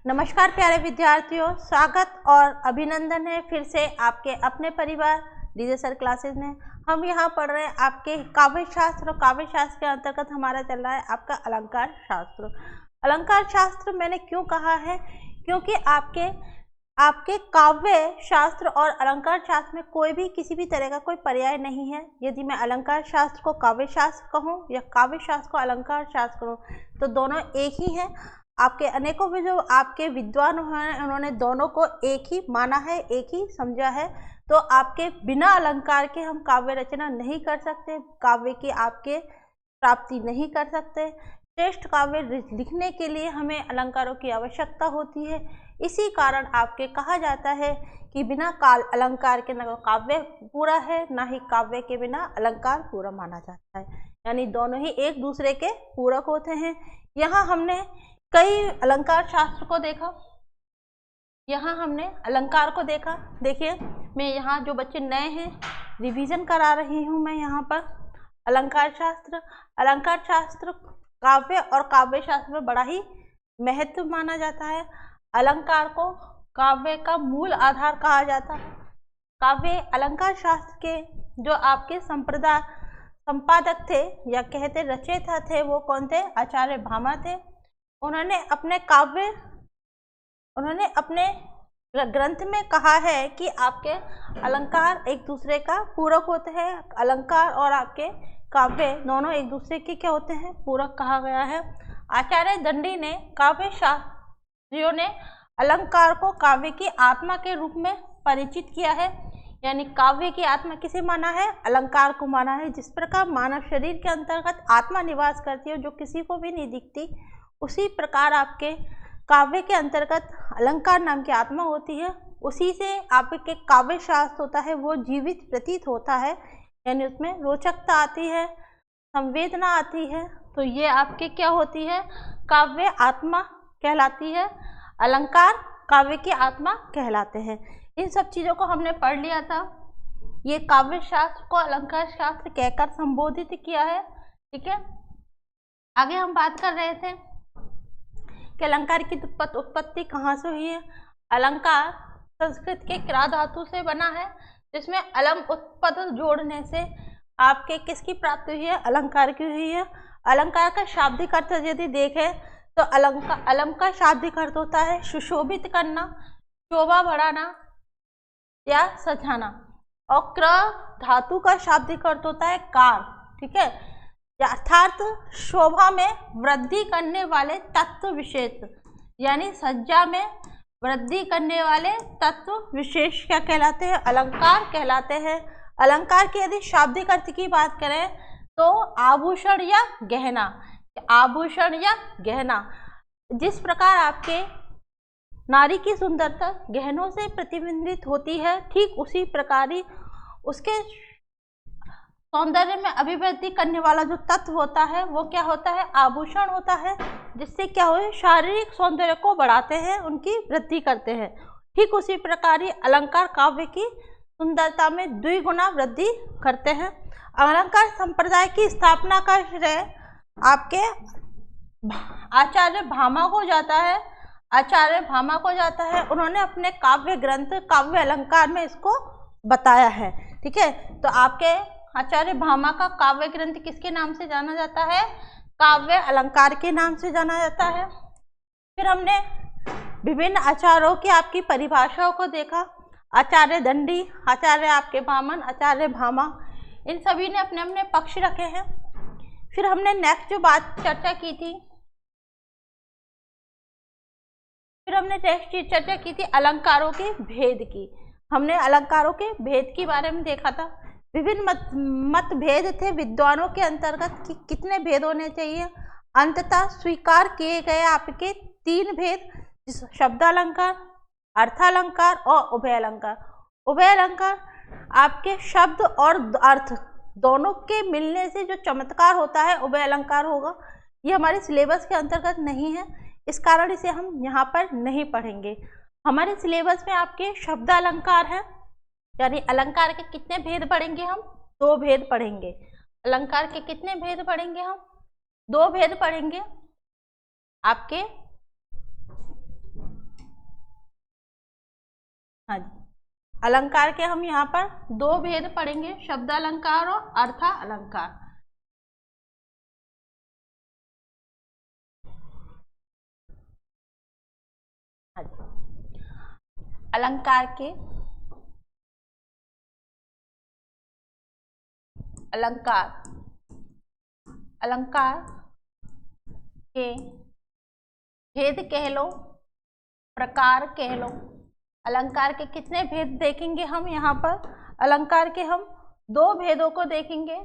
नमस्कार प्यारे विद्यार्थियों, स्वागत और अभिनंदन है फिर से आपके अपने परिवार डीजे सर क्लासेस में। हम यहाँ पढ़ रहे हैं आपके काव्य शास्त्र और काव्य शास्त्र के अंतर्गत हमारा चल रहा है आपका अलंकार शास्त्र। अलंकार शास्त्र मैंने क्यों कहा है, क्योंकि आपके काव्य शास्त्र और अलंकार शास्त्र में कोई भी किसी भी तरह का कोई पर्याय नहीं है। यदि मैं अलंकार शास्त्र को काव्य शास्त्र कहूँ या काव्य शास्त्र को अलंकार शास्त्र कहूँ तो दोनों एक ही हैं। आपके अनेकों भी जो आपके विद्वान हैं उन्होंने दोनों को एक ही माना है, एक ही समझा है। तो आपके बिना अलंकार के हम काव्य रचना नहीं कर सकते, काव्य की आपके प्राप्ति नहीं कर सकते। श्रेष्ठ काव्य लिखने के लिए हमें अलंकारों की आवश्यकता होती है। इसी कारण आपके कहा जाता है कि बिना काल अलंकार के न काव्य पूरा है, ना ही काव्य के बिना अलंकार पूरा माना जाता है। यानी दोनों ही एक दूसरे के पूरक होते हैं। यहाँ हमने कई अलंकार शास्त्र को देखा, यहाँ हमने अलंकार को देखा। देखिए, मैं यहाँ जो बच्चे नए हैं रिवीजन करा रही हूँ मैं यहाँ पर। अलंकार शास्त्र काव्य और काव्य शास्त्र में बड़ा ही महत्व माना जाता है। अलंकार को काव्य का मूल आधार कहा जाता है। काव्य अलंकार शास्त्र के जो आपके संपादक थे या कहते रचयिता थे वो कौन थे? आचार्य भामा थे। उन्होंने अपने ग्रंथ में कहा है कि आपके अलंकार एक दूसरे का पूरक होते हैं। अलंकार और आपके काव्य दोनों एक दूसरे के क्या होते हैं? पूरक कहा गया है। आचार्य दंडी ने काव्य शास्त्रियों ने अलंकार को काव्य की आत्मा के रूप में परिचित किया है। यानी काव्य की आत्मा किसे माना है? अलंकार को माना है। जिस प्रकार मानव शरीर के अंतर्गत आत्मा निवास करती है जो किसी को भी नहीं दिखती, उसी प्रकार आपके काव्य के अंतर्गत अलंकार नाम की आत्मा होती है। उसी से आपके काव्य शास्त्र होता है वो जीवित प्रतीत होता है। यानी उसमें रोचकता आती है, संवेदना आती है। तो ये आपके क्या होती है? काव्य आत्मा कहलाती है। अलंकार काव्य की आत्मा कहलाते हैं। इन सब चीज़ों को हमने पढ़ लिया था। ये काव्य शास्त्र को अलंकार शास्त्र कहकर संबोधित किया है। ठीक है, आगे हम बात कर रहे थे कि अलंकार की उत्पत्ति कहाँ से हुई है। अलंकार संस्कृत के क्रा धातु से बना है, जिसमें अलम उत्पद जोड़ने से आपके किसकी प्राप्ति हुई है? अलंकार की हुई है। अलंकार का शाब्दिक अर्थ यदि देखें तो अलम का शाब्दिक अर्थ होता है सुशोभित करना, शोभा बढ़ाना या सजाना। और क्र धातु का शाब्दिक अर्थ होता है कार। ठीक है, अर्थात शोभा में वृद्धि करने वाले तत्व विशेष, यानी सज्जा में वृद्धि करने वाले तत्व विशेष क्या कहलाते हैं? अलंकार कहलाते हैं। अलंकार के यदि शाब्दिक अर्थ की बात करें तो आभूषण या गहना। आभूषण या गहना, जिस प्रकार आपके नारी की सुंदरता गहनों से प्रतिबिंबित होती है, ठीक उसी प्रकार ही उसके सौंदर्य में अभिवृद्धि करने वाला जो तत्व होता है वो क्या होता है? आभूषण होता है। जिससे क्या हो? शारीरिक सौंदर्य को बढ़ाते हैं, उनकी वृद्धि करते हैं। ठीक उसी प्रकार ही अलंकार काव्य की सुंदरता में द्विगुना वृद्धि करते हैं। अलंकार संप्रदाय की स्थापना का श्रेय आपके आचार्य भामा को जाता है। आचार्य भामा को जाता है। उन्होंने अपने काव्य ग्रंथ काव्य अलंकार में इसको बताया है। ठीक है, तो आपके आचार्य भामा का काव्य ग्रंथ किसके नाम से जाना जाता है? काव्य अलंकार के नाम से जाना जाता है। फिर हमने विभिन्न आचार्यों की आपकी परिभाषाओं को देखा। आचार्य दंडी, आचार्य आपके वामन, आचार्य भामा, इन सभी ने अपने अपने पक्ष रखे हैं। फिर हमने नेक्स्ट जो बात चर्चा की थी, अलंकारों के भेद की। हमने अलंकारों के भेद के बारे में देखा था। विभिन्न मतभेद थे विद्वानों के अंतर्गत कि कितने भेद होने चाहिए। अंततः स्वीकार किए गए आपके 3 भेद, शब्दालंकार, अर्थालंकार और उभय अलंकार। उभय अलंकार आपके शब्द और अर्थ दोनों के मिलने से जो चमत्कार होता है उभय अलंकार होगा। ये हमारे सिलेबस के अंतर्गत नहीं है, इस कारण इसे हम यहाँ पर नहीं पढ़ेंगे। हमारे सिलेबस में आपके शब्दालंकार है, यानी अलंकार के कितने भेद पढ़ेंगे हम? 2 भेद पढ़ेंगे। अलंकार के कितने भेद पढ़ेंगे हम? 2 भेद पढ़ेंगे। आपके हाँ जी, अलंकार के हम यहाँ पर दो भेद पढ़ेंगे, शब्द अलंकार और अर्थ अलंकार। हाँ जी, अलंकार के अलंकार के भेद कह लो, प्रकार कह लो। अलंकार के कितने भेद देखेंगे हम यहाँ पर? अलंकार के हम दो भेदों को देखेंगे।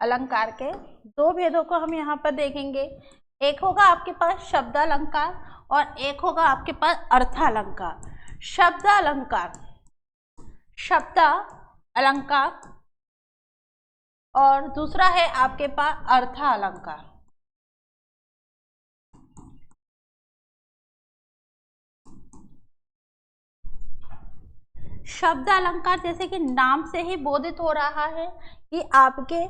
अलंकार के दो भेदों को हम यहाँ पर देखेंगे। एक होगा आपके पास शब्द अलंकार और एक होगा आपके पास अर्थ अलंकार। शब्द अलंकार और दूसरा है आपके पास अर्थ अलंकार। शब्द अलंकार जैसे कि नाम से ही बोधित हो रहा है कि आपके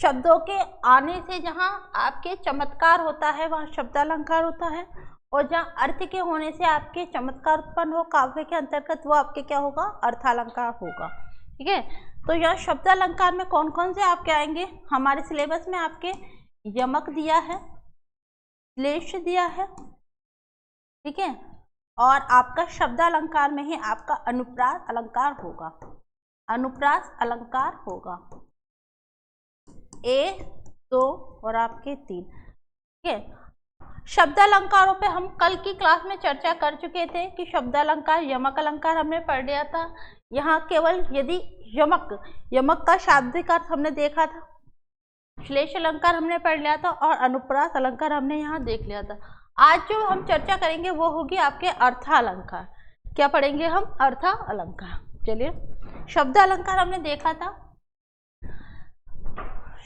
शब्दों के आने से जहाँ आपके चमत्कार होता है वहाँ शब्द अलंकार होता है, और जहाँ अर्थ के होने से आपके चमत्कार उत्पन्न हो काव्य के अंतर्गत वो आपके क्या होगा? अर्थ अलंकार होगा। ठीक है, तो यह शब्द अलंकार में कौन कौन से आपके आएंगे? हमारे सिलेबस में आपके यमक दिया है, श्लेष दिया है, ठीक है, और आपका शब्द अलंकार में ही आपका अनुप्रास अलंकार होगा। अनुप्रास अलंकार होगा 1, 2 और आपके 3। ठीक है, शब्द अलंकारों पे हम कल की क्लास में चर्चा कर चुके थे कि शब्द अलंकार, यमक अलंकार हमने पढ़ लिया था। यहाँ केवल यदि यमक का शाब्दिक अर्थ हमने देखा था, श्लेष अलंकार हमने पढ़ लिया था और अनुप्रास अलंकार हमने यहाँ देख लिया था। आज जो हम चर्चा करेंगे वो होगी आपके अर्थ अलंकार। क्या पढ़ेंगे हम? अर्थ अलंकार। चलिए, शब्द अलंकार हमने देखा था।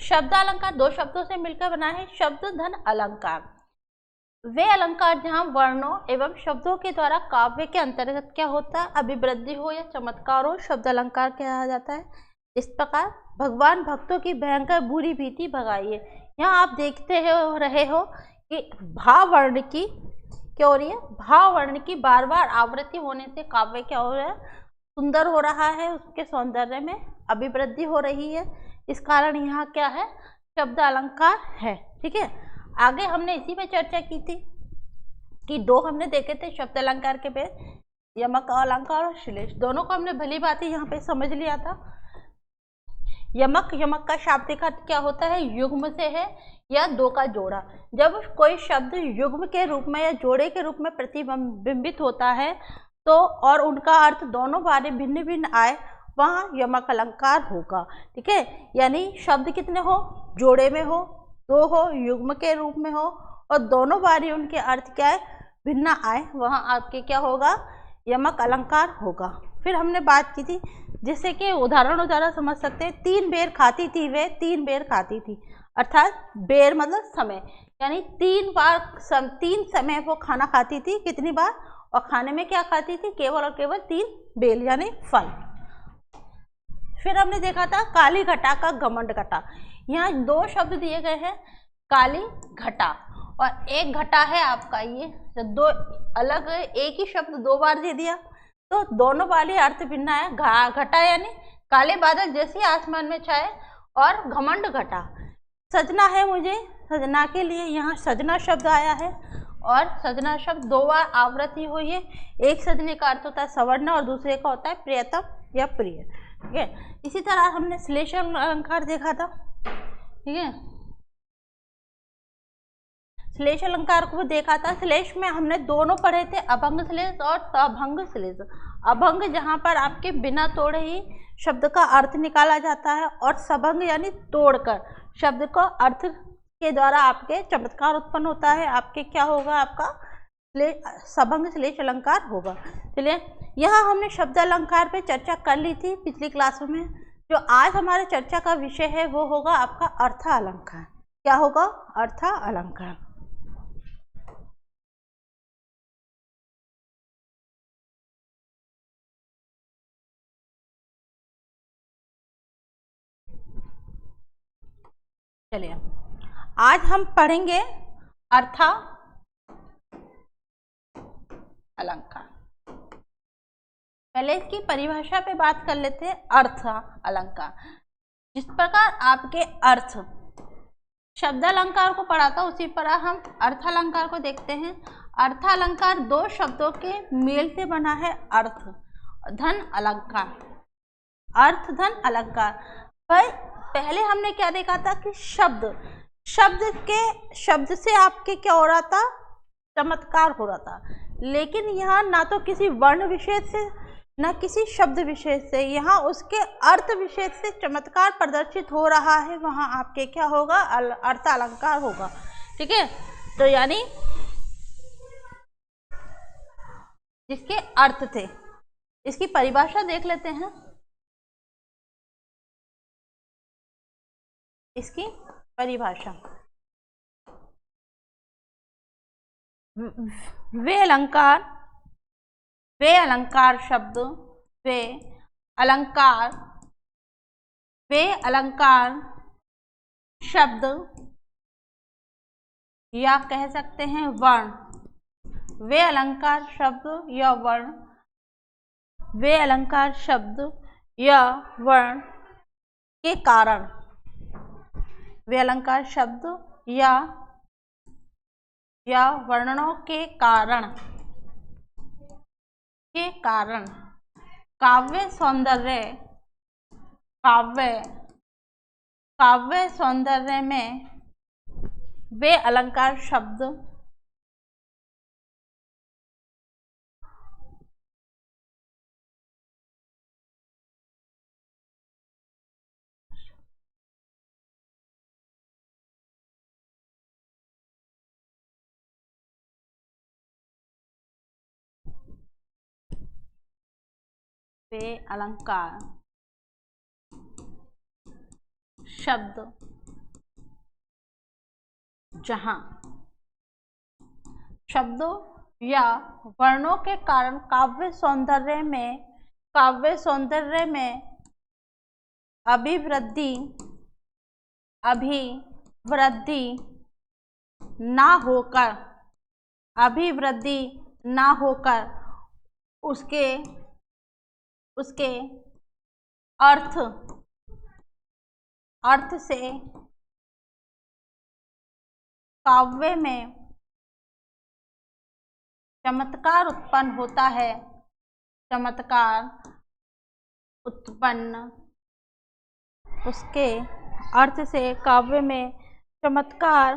शब्द अलंकार दो शब्दों से मिलकर बना है, शब्द धन अलंकार। वे अलंकार जहाँ वर्णों एवं शब्दों के द्वारा काव्य के अंतर्गत क्या होता है? अभिवृद्धि हो या चमत्कार हो, शब्द अलंकार कहा जाता है। इस प्रकार भगवान भक्तों की भयंकर बुरी भीति भगाइए। यहाँ आप देखते रहे हो कि भाव वर्ण की क्या हो रही है? भाव वर्ण की बार बार आवृत्ति होने से काव्य क्या हो रहा है? सुंदर हो रहा है, उसके सौंदर्य में अभिवृद्धि हो रही है। इस कारण यहाँ क्या है? शब्द अलंकार है। ठीक है, आगे हमने इसी पे चर्चा की थी कि दो हमने देखे थे शब्द अलंकार के भेद, यमक अलंकार और श्लेष। दोनों को हमने भली बात यहाँ पे समझ लिया था। यमक का शाब्दिक अर्थ क्या होता है? युग्म से है या दो का जोड़ा। जब कोई शब्द युग्म के रूप में या जोड़े के रूप में प्रतिबिंबित होता है तो और उनका अर्थ दोनों बारे भिन्न भिन्न आए, वहाँ यमक अलंकार होगा। ठीक है, यानी शब्द कितने हो? जोड़े में हो, दो हो, युग्म के रूप में हो और दोनों बारी उनके अर्थ क्या है? भिन्न आए, वहाँ आपके क्या होगा? यमक अलंकार होगा। फिर हमने बात की थी जिससे कि उदाहरण समझ सकते हैं। 3 बेर खाती थी वे, 3 बेर खाती थी, अर्थात बेर मतलब समय, यानी 3 समय वो खाना खाती थी। कितनी बार? और खाने में क्या खाती थी? केवल और केवल 3 बेल यानी फल। फिर हमने देखा था काली घटा का घमंड घटा। यहाँ 2 शब्द दिए गए हैं, काली घटा और एक घटा है आपका ये, तो दो अलग, एक ही शब्द 2 बार दे दिया तो दोनों वाले अर्थ भिन्न है। घटा यानी काले बादल जैसे आसमान में छाए, और घमंड घटा सजना है मुझे, सजना के लिए यहाँ सजना शब्द आया है और सजना शब्द 2 बार आवृत्ति हुई है। एक सजने का अर्थ होता है सवर्ण और दूसरे का होता है प्रियतम या प्रिय। ठीक है, इसी तरह हमने श्लेष अलंकार देखा था। ठीक है, श्लेष अलंकार को देखा था। श्लेष में हमने दोनों पढ़े थे, अभंग श्लेष और सभंग श्लेष। अभंग जहाँ पर आपके बिना तोड़े ही शब्द का अर्थ निकाला जाता है, और सभंग यानी तोड़कर शब्द को अर्थ के द्वारा आपके चमत्कार उत्पन्न होता है। आपके क्या होगा? आपका सभंग श्लेष अलंकार होगा। चलिए, यहाँ हमने शब्द अलंकार पे चर्चा कर ली थी पिछली क्लासों में। जो आज हमारे चर्चा का विषय है वो होगा आपका अर्थ अलंकार। क्या होगा? अर्थ अलंकार। चलिए, आज हम पढ़ेंगे अर्थ अलंकार। पहले इसकी परिभाषा पे बात कर लेते हैं। अर्थ अलंकार, जिस प्रकार आपके अर्थ शब्द अलंकार को पढ़ा था उसी तरह हम अर्थ अलंकार को देखते हैं। अर्थ अलंकार दो शब्दों के मेल से बना है। अर्थ धन अलंकार, अर्थ धन अलंकार। पर पहले हमने क्या देखा था कि शब्द से आपके क्या हो रहा था, चमत्कार हो रहा था। लेकिन यहाँ ना तो किसी वर्ण विशेष से न किसी शब्द विशेष से, यहाँ उसके अर्थ विशेष से चमत्कार प्रदर्शित हो रहा है। वहाँ आपके क्या होगा, अर्थ अलंकार होगा। ठीक है, तो यानी जिसके अर्थ थे। इसकी परिभाषा देख लेते हैं। इसकी परिभाषा, वे अलंकार शब्द, वे अलंकार शब्द या कह सकते हैं वर्ण। वे अलंकार शब्द या वर्ण, वे अलंकार शब्द या वर्ण के कारण, वे अलंकार शब्द या वर्णों के कारण काव्य सौंदर्य में वे अलंकार शब्द वे अलंकार शब्द जहां शब्दों या वर्णों के कारण काव्य सौंदर्य में अभिवृद्धि ना होकर उसके अर्थ से काव्य में चमत्कार उत्पन्न होता है। उसके अर्थ से काव्य में चमत्कार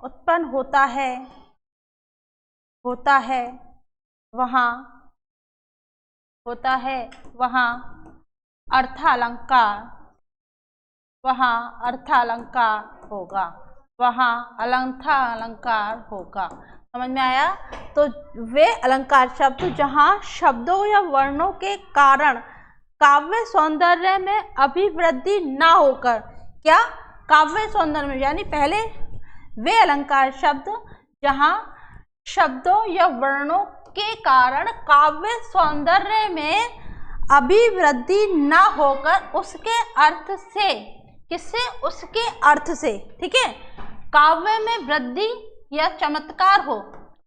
उत्पन्न होता है वहाँ अर्थ अलंकार होगा। समझ में आया? तो वे अलंकार शब्द जहाँ शब्दों या वर्णों के कारण काव्य सौंदर्य में अभिवृद्धि ना होकर, क्या काव्य सौंदर्य में, यानी पहले वे अलंकार शब्द जहाँ शब्दों या वर्णों के कारण काव्य सौंदर्य में अभिवृद्धि ना होकर उसके अर्थ से, किससे, उसके अर्थ से, ठीक है, काव्य में वृद्धि या चमत्कार हो,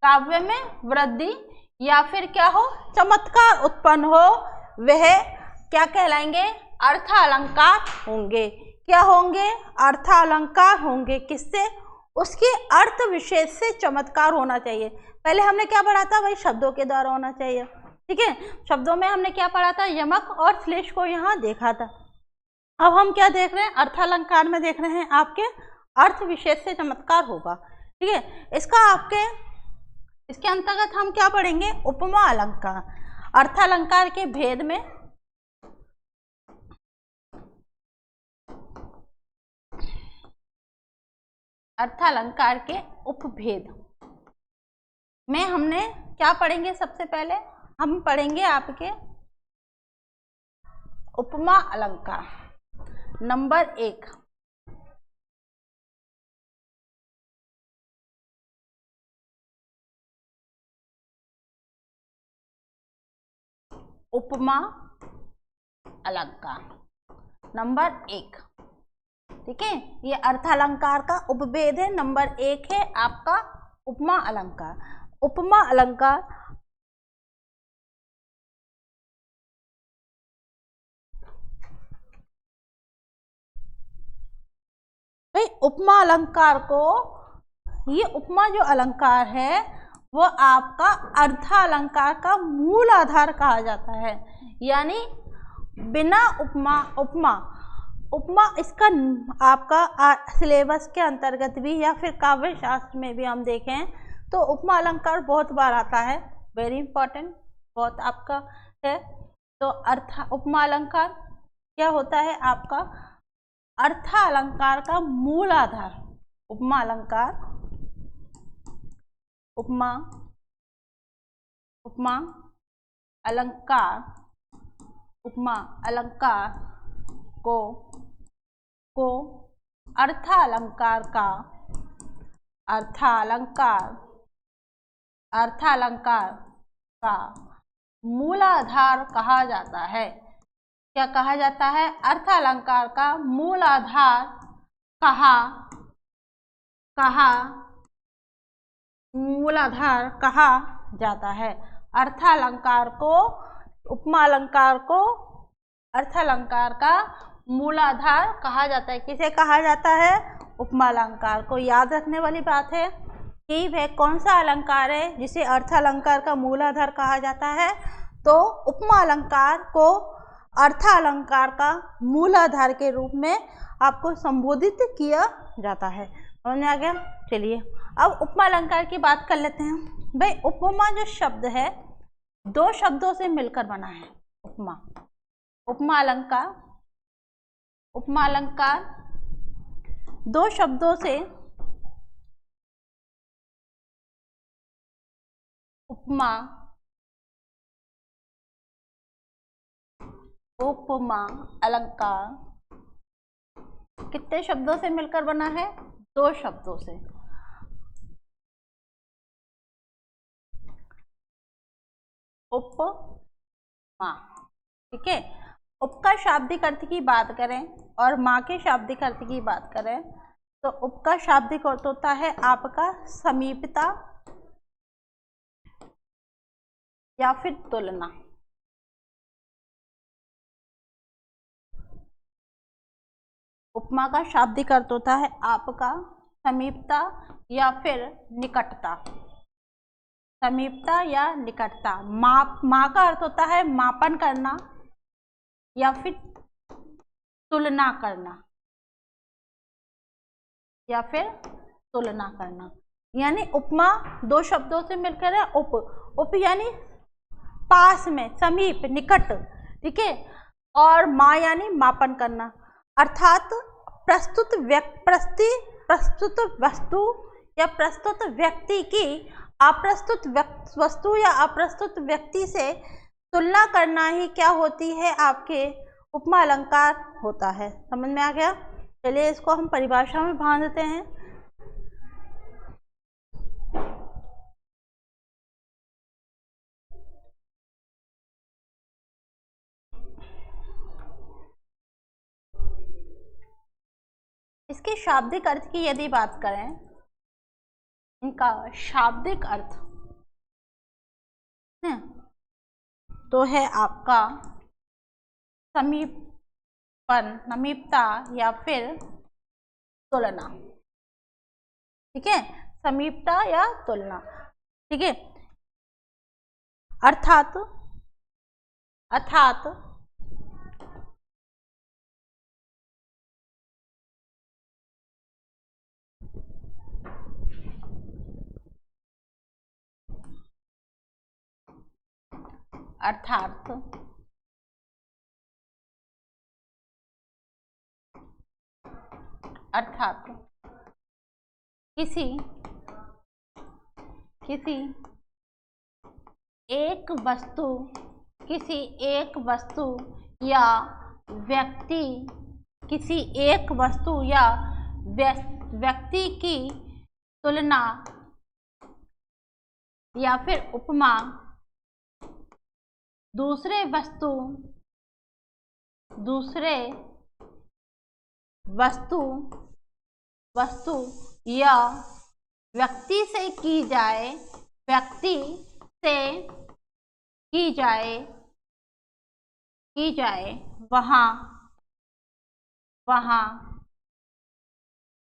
काव्य में वृद्धि या फिर क्या हो, चमत्कार उत्पन्न हो, वह क्या कहलाएंगे, अर्थ अलंकार होंगे। क्या होंगे, अर्थ अलंकार होंगे। किससे, उसके अर्थ विशेष से चमत्कार होना चाहिए। पहले हमने क्या पढ़ा था, वही शब्दों के द्वारा होना चाहिए। ठीक है, शब्दों में हमने क्या पढ़ा था, यमक और श्लेष को यहाँ देखा था। अब हम क्या देख रहे हैं, अर्थ अलंकार में देख रहे हैं आपके अर्थ विशेष से चमत्कार होगा। ठीक है, इसके अंतर्गत हम क्या पढ़ेंगे, उपमा अलंकार। अर्थ अलंकार के भेद में अर्थ अलंकार के उपभेद में हमने क्या पढ़ेंगे, सबसे पहले हम पढ़ेंगे आपके उपमा अलंकार नंबर 1। उपमा अलंकार नंबर 1, ठीक है, ये अर्थालंकार का उपभेद है। नंबर 1 है आपका उपमा अलंकार। उपमा अलंकार भाई, उपमा अलंकार को, ये उपमा जो अलंकार है वो आपका अर्थालंकार का मूल आधार कहा जाता है। यानी बिना उपमा इसका आपका सिलेबस के अंतर्गत भी या फिर काव्य शास्त्र में भी हम देखें तो उपमा अलंकार बहुत बार आता है। वेरी इंपॉर्टेंट, बहुत आपका है। तो उपमा अलंकार क्या होता है आपका अर्थालंकार का मूल आधार। उपमा अलंकार, उपमा अलंकार को अर्थालंकार का मूलाधार कहा जाता है। क्या कहा जाता है? अर्थालंकार का मूल आधार मूलाधार कहा जाता है। अर्थालंकार को, उपमा अलंकार को अर्थालंकार का मूलाधार कहा जाता है। किसे कहा जाता है? उपमा अलंकार को। याद रखने वाली बात है कि वह कौन सा अलंकार है जिसे अर्थालंकार का मूलाधार कहा जाता है। तो उपमा अलंकार को अर्थालंकार का मूलाधार के रूप में आपको संबोधित किया जाता है। समझ में आ गया? चलिए अब उपमा अलंकार की बात कर लेते हैं। भाई उपमा जो शब्द है 2 शब्दों से मिलकर बना है। उपमा अलंकार 2 शब्दों से, उपमा अलंकार कितने शब्दों से मिलकर बना है? 2 शब्दों से। उपमा, ठीक है। उप का शाब्दिक अर्थ की बात करें और माँ के शाब्दिक अर्थ की बात करें तो उप का शाब्दिक अर्थ होता है आपका समीपता या फिर तुलना। उपमा का शाब्दिक अर्थ होता है आपका समीपता या फिर निकटता। समीपता या निकटता। माँ का अर्थ होता है मापन करना या फिर तुलना करना, यानी उपमा 2 शब्दों से मिलकर है। उप यानी पास में, समीप, निकट, ठीक है। और माँ यानी मापन करना। अर्थात प्रस्तुत वस्तु या प्रस्तुत व्यक्ति की अप्रस्तुत वस्तु या अप्रस्तुत व्यक्ति से तुलना करना ही क्या होती है? आपके उपमा अलंकार होता है। समझ में आ गया? चलिए इसको हम परिभाषा में बांध देते हैं। इसके शाब्दिक अर्थ की यदि बात करें, इनका शाब्दिक अर्थ है तो है आपका समीपता या फिर तुलना, ठीक है। समीपता या तुलना, ठीक है। अर्थात किसी एक वस्तु या व्यक्ति की तुलना या फिर उपमा दूसरे वस्तु वस्तु या व्यक्ति से की जाए, व्यक्ति से की जाए वहाँ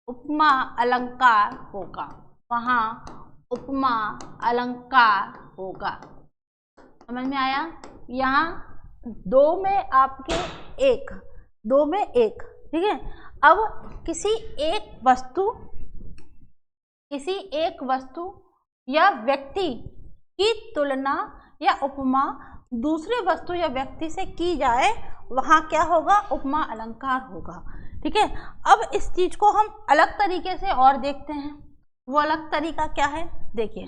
उपमा अलंकार होगा, वहाँ उपमा अलंकार होगा। समझ में आया? यहाँ दो में आपके एक, दो में एक, ठीक है। अब किसी एक वस्तु या व्यक्ति की तुलना या उपमा दूसरे वस्तु या व्यक्ति से की जाए, वहाँ क्या होगा? उपमा अलंकार होगा, ठीक है। अब इस चीज को हम अलग तरीके से और देखते हैं। वो अलग तरीका क्या है? देखिए,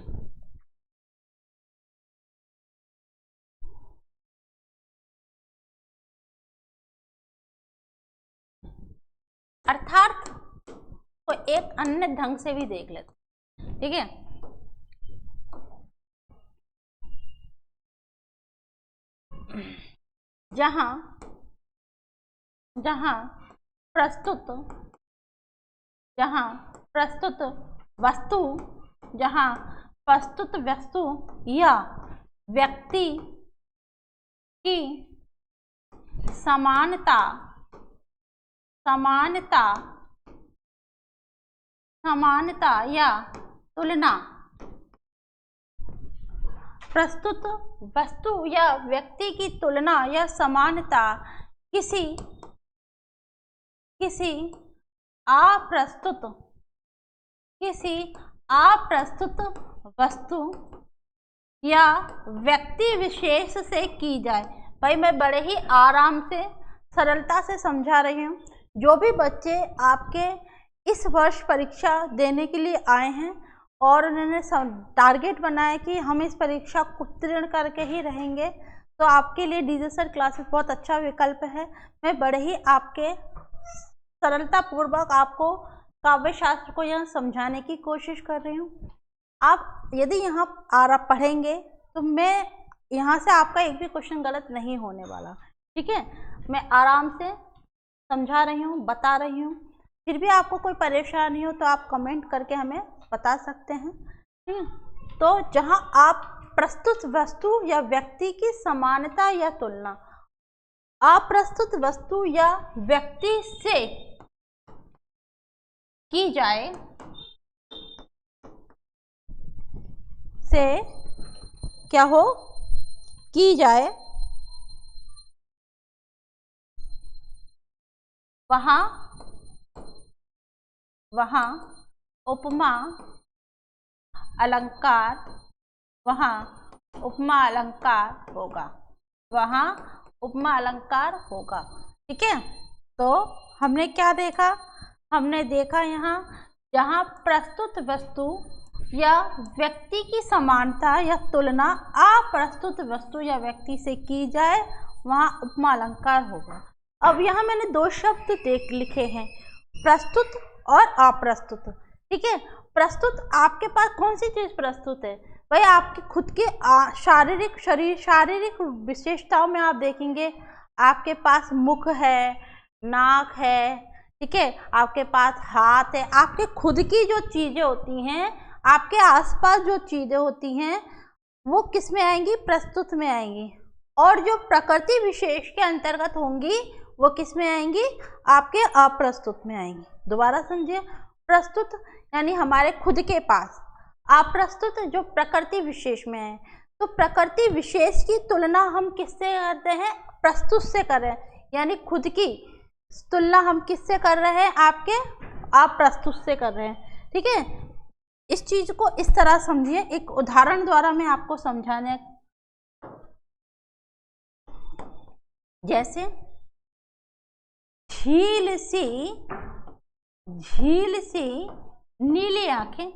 अर्थात को एक अन्य ढंग से भी देख लेते, ठीक है। जहां प्रस्तुत वस्तु या व्यक्ति की समानता या तुलना, प्रस्तुत वस्तु या व्यक्ति की तुलना या समानता किसी अप्रस्तुत वस्तु या व्यक्ति विशेष से की जाए। भाई मैं बड़े ही आराम से, सरलता से समझा रही हूँ। जो भी बच्चे आपके इस वर्ष परीक्षा देने के लिए आए हैं और उन्होंने टारगेट बनाया कि हम इस परीक्षा को उत्तीर्ण करके ही रहेंगे, तो आपके लिए डीजे सर क्लासेस बहुत अच्छा विकल्प है। मैं बड़े ही आपके सरलता पूर्वक आपको काव्य शास्त्र को यहाँ समझाने की कोशिश कर रही हूँ। आप यदि यहाँ पढ़ेंगे तो मैं यहाँ से आपका एक भी क्वेश्चन गलत नहीं होने वाला, ठीक है। मैं आराम से समझा रही हूँ, बता रही हूँ। फिर भी आपको कोई परेशानी हो तो आप कमेंट करके हमें बता सकते हैं, ठीक है। तो जहाँ आप प्रस्तुत वस्तु या व्यक्ति की समानता या तुलना, अप्रस्तुत वस्तु या व्यक्ति से की जाए, क्या हो? की जाए, वहाँ उपमा अलंकार, होगा, वहाँ उपमा अलंकार होगा, ठीक है। तो हमने क्या देखा? हमने देखा यहाँ जहाँ प्रस्तुत वस्तु या व्यक्ति की समानता या तुलना अप्रस्तुत वस्तु या व्यक्ति से की जाए, वहाँ उपमा अलंकार होगा। अब यहाँ मैंने दो शब्द लिखे हैं, प्रस्तुत और अप्रस्तुत, ठीक है। प्रस्तुत, आपके पास कौन सी चीज प्रस्तुत है? भाई आपकी खुद के शारीरिक विशेषताओं में आप देखेंगे, आपके पास मुख है, नाक है, ठीक है, आपके पास हाथ है। आपके खुद की जो चीजें होती हैं, आपके आसपास जो चीजें होती हैं, वो किस में आएंगी? प्रस्तुत में आएंगी। और जो प्रकृति विशेष के अंतर्गत होंगी, वो किस में आएंगी? आपके अप्रस्तुत में आएंगी। दोबारा समझिए, प्रस्तुत यानी हमारे खुद के पास, अप्रस्तुत जो प्रकृति विशेष में है। तो प्रकृति विशेष की तुलना हम किससे करते हैं? प्रस्तुत से कर रहे हैं, यानी खुद की तुलना हम किससे कर रहे हैं? आपके अप्रस्तुत से कर रहे हैं, ठीक है। इस चीज को इस तरह समझिए, एक उदाहरण द्वारा मैं आपको समझाने, जैसे झील सी नीली आंखें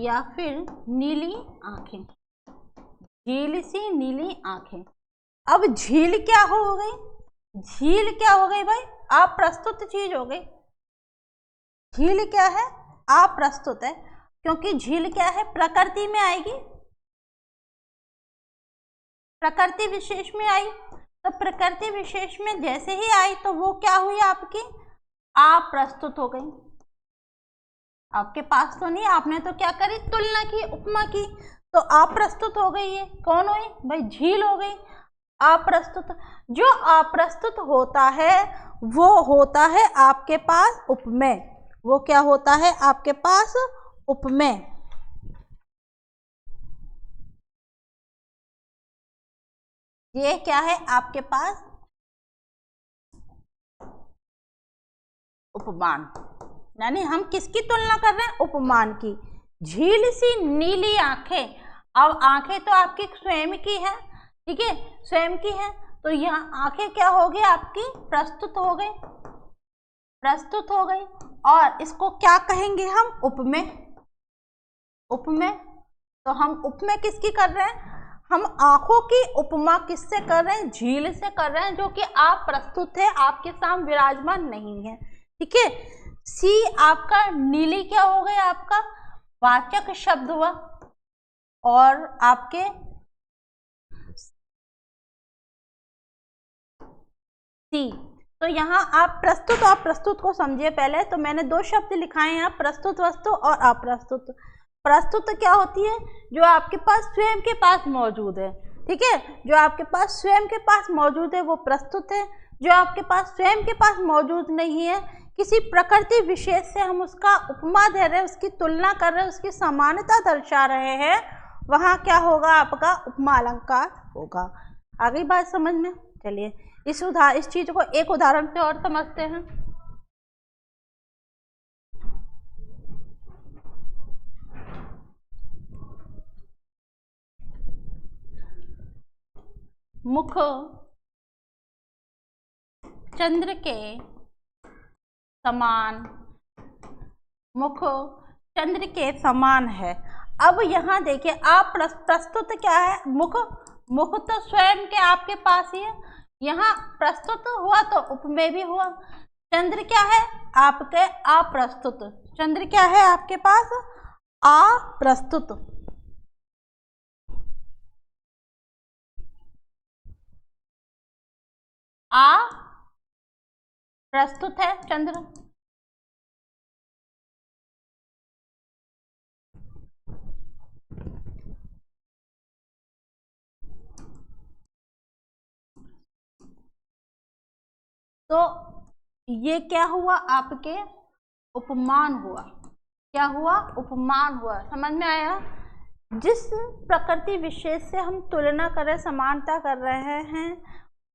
या फिर नीली आंखें, झील सी नीली आंखें। अब झील क्या हो गई? झील क्या हो गई भाई? अप्रस्तुत चीज हो गई। झील क्या है? अप्रस्तुत है, क्योंकि झील क्या है? प्रकृति में आएगी, प्रकृति विशेष में आई। तो प्रकृति विशेष में जैसे ही आई तो वो क्या हुई आपकी, आप प्रस्तुत हो गई। आपके पास तो नहीं, आपने तो क्या करी, तुलना की, उपमा की, तो आप प्रस्तुत हो गई है। कौन हुई भाई, झील हो गई। अप्रस्तुत, जो अप्रस्तुत होता है वो होता है आपके पास उपमेय। वो क्या होता है आपके पास, उपमेय। ये क्या है आपके पास, उपमान। यानी हम किसकी तुलना कर रहे हैं, उपमान की। झील सी नीली आंखें, अब आंखें तो आपकी स्वयं की है, ठीक है, स्वयं की है, तो यहाँ आंखें क्या हो गई आपकी, प्रस्तुत हो गई, प्रस्तुत हो गई। और इसको क्या कहेंगे हम, उपमेय। उपमेय, तो हम उपमेय किसकी कर रहे हैं, हम आंखों की उपमा किससे कर रहे हैं, झील से कर रहे हैं, जो कि आप प्रस्तुत है, आपके सामने विराजमान नहीं है, ठीक है। सी आपका नीली क्या हो गया, आपका वाचक शब्द हुआ। और आपके सी, तो यहाँ आप प्रस्तुत और प्रस्तुत को समझिए पहले। तो मैंने दो शब्द लिखाए हैं यहाँ, प्रस्तुत वस्तु और अप्रस्तुत। प्रस्तुत क्या होती है, जो आपके पास स्वयं के पास मौजूद है, ठीक है, जो आपके पास स्वयं के पास मौजूद है वो प्रस्तुत है। जो आपके पास स्वयं के पास मौजूद नहीं है, किसी प्रकृति विशेष से हम उसका उपमा दे रहे हैं, उसकी तुलना कर रहे हैं, उसकी समानता दर्शा रहे हैं, वहाँ क्या होगा आपका, उपमा अलंकार होगा। आ गई बात समझ में। चलिए इस चीज को एक उदाहरण से और समझते हैं। मुख चंद्र के समान, मुख चंद्र के समान है। अब यहाँ देखिए, आप प्रस्तुत क्या है, मुख, मुख तो स्वयं के आपके पास ही है, यहाँ प्रस्तुत हुआ तो उपमेय भी हुआ। चंद्र क्या है आपके, अप्रस्तुत। चंद्र क्या है आपके पास, अप्रस्तुत। अप्रस्तुत है चंद्र। तो ये क्या हुआ आपके, उपमान हुआ। क्या हुआ, उपमान हुआ। समझ में आया। जिस प्रकृति विशेष से हम तुलना कर रहे, समानता कर रहे हैं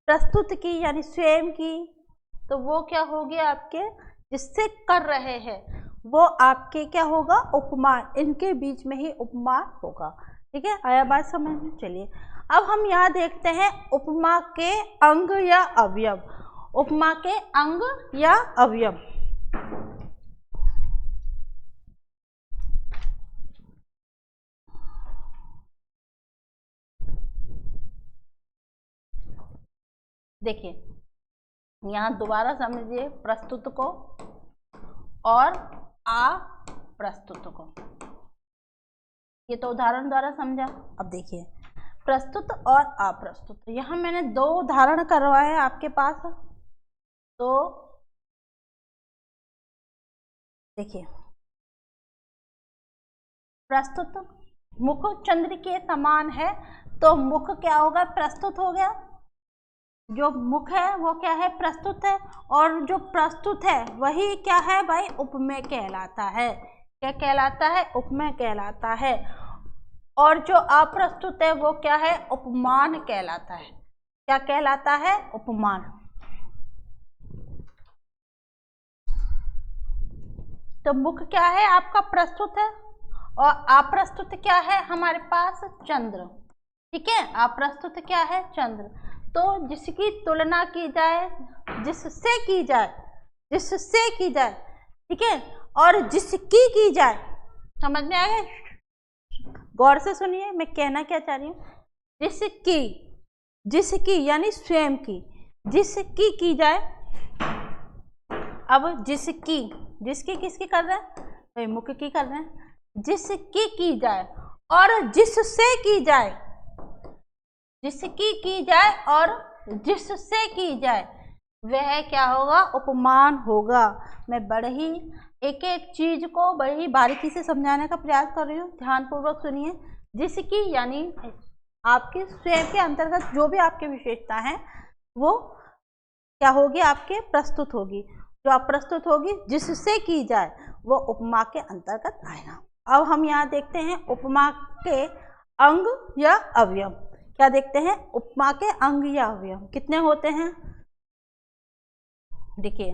प्रस्तुत की यानी स्वयं की, तो वो क्या होगी आपके, जिससे कर रहे हैं वो आपके क्या होगा, उपमान। इनके बीच में ही उपमान होगा, ठीक है। आया बात समझ में। चलिए अब हम यहाँ देखते हैं उपमा के अंग या अवयव। उपमा के अंग या अवयव, देखिए यहाँ दोबारा समझिए प्रस्तुत को और अप्रस्तुत को। ये तो उदाहरण द्वारा समझा। अब देखिए प्रस्तुत और अप्रस्तुत, यहाँ मैंने दो उदाहरण करवाए आपके पास। तो देखिए प्रस्तुत, मुख चंद्र के समान है, तो मुख क्या होगा, प्रस्तुत हो गया। जो मुख है वो क्या है, प्रस्तुत है, और जो प्रस्तुत है वही क्या है भाई, उपमेय कहलाता है। क्या कहलाता है, उपमेय कहलाता है। और जो अप्रस्तुत है वो क्या है, उपमान कहलाता है। क्या कहलाता है, उपमान। तो मुख क्या है आपका, प्रस्तुत है, और अप्रस्तुत क्या है हमारे पास, चंद्र, ठीक है। अप्रस्तुत क्या है, चंद्र। तो जिसकी तुलना की जाए, जिससे की जाए, जिससे की जाए, ठीक है, और जिसकी की जाए, समझ में आ गया। गौर से सुनिए मैं कहना क्या चाह रही हूँ। जिसकी, जिसकी यानी स्वयं की, जिसकी की जाए। अब जिसकी, जिसकी किसकी कर रहे हैं भाई, मुख की कर रहे हैं। जिसकी की जाए और जिससे की जाए, जिसकी की जाए और जिससे की जाए वह क्या होगा, उपमान होगा। मैं बड़े ही एक एक चीज को बड़ी ही बारीकी से समझाने का प्रयास कर रही हूँ, ध्यानपूर्वक सुनिए। जिसकी यानी आपके स्वयं के अंतर्गत जो भी आपकी विशेषता है वो क्या होगी, आपके प्रस्तुत होगी। जो आप प्रस्तुत होगी जिससे की जाए वो उपमा के अंतर्गत आएगा। अब हम यहाँ देखते हैं उपमा के अंग या अवयव। क्या देखते हैं, उपमा के अंग या अवयव कितने होते हैं। देखिए,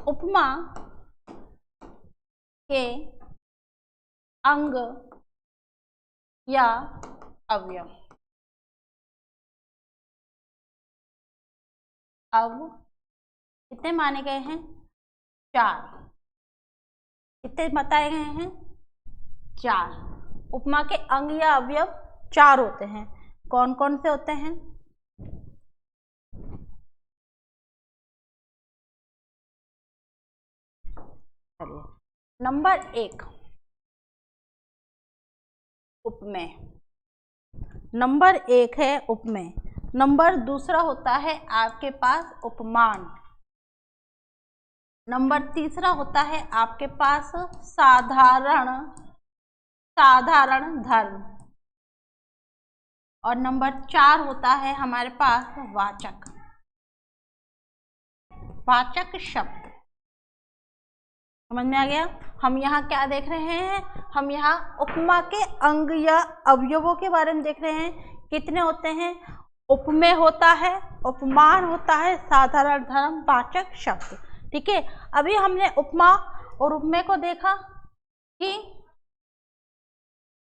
उपमा के अंग या अवयव, अब कितने माने गए हैं, 4। कितने बताए गए हैं, 4। उपमा के अंग या अवयव 4 होते हैं। कौन कौन से होते हैं, चलिए। नंबर 1 उपमेय, नंबर 1 है उपमेय। नंबर दूसरा होता है आपके पास उपमान। नंबर तीसरा होता है आपके पास साधारण धर्म। और नंबर 4 होता है हमारे पास वाचक शब्द। समझ में आ गया। हम यहाँ क्या देख रहे हैं, हम यहाँ उपमा के अंग या अवयवों के बारे में देख रहे हैं। कितने होते हैं, उपमेय होता है, उपमान होता है, साधारण धर्म, वाचक शब्द। ठीक है, अभी हमने उपमा और उपमेय को देखा कि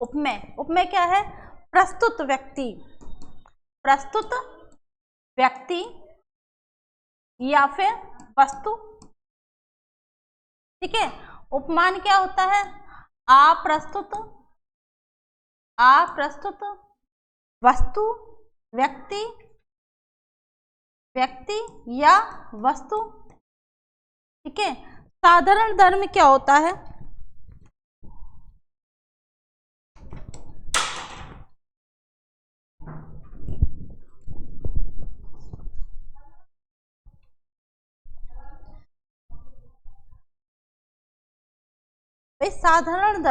उपमेय क्या है, प्रस्तुत व्यक्ति या फिर वस्तु। ठीक है, उपमान क्या होता है, अप्रस्तुत वस्तु, व्यक्ति या वस्तु। ठीक है, साधारण धर्म क्या होता है, साधारण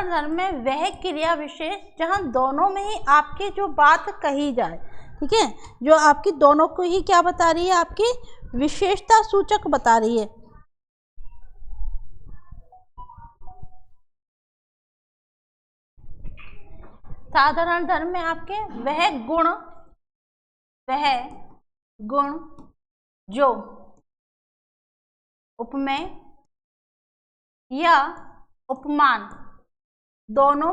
धर्म में वह क्रिया विशेष जहां दोनों में ही आपकी जो बात कही जाए। ठीक है, जो आपकी दोनों को ही क्या बता रही है, आपकी विशेषता सूचक बता रही है। साधारण धर्म में आपके वह गुण जो उपमेय या उपमान दोनों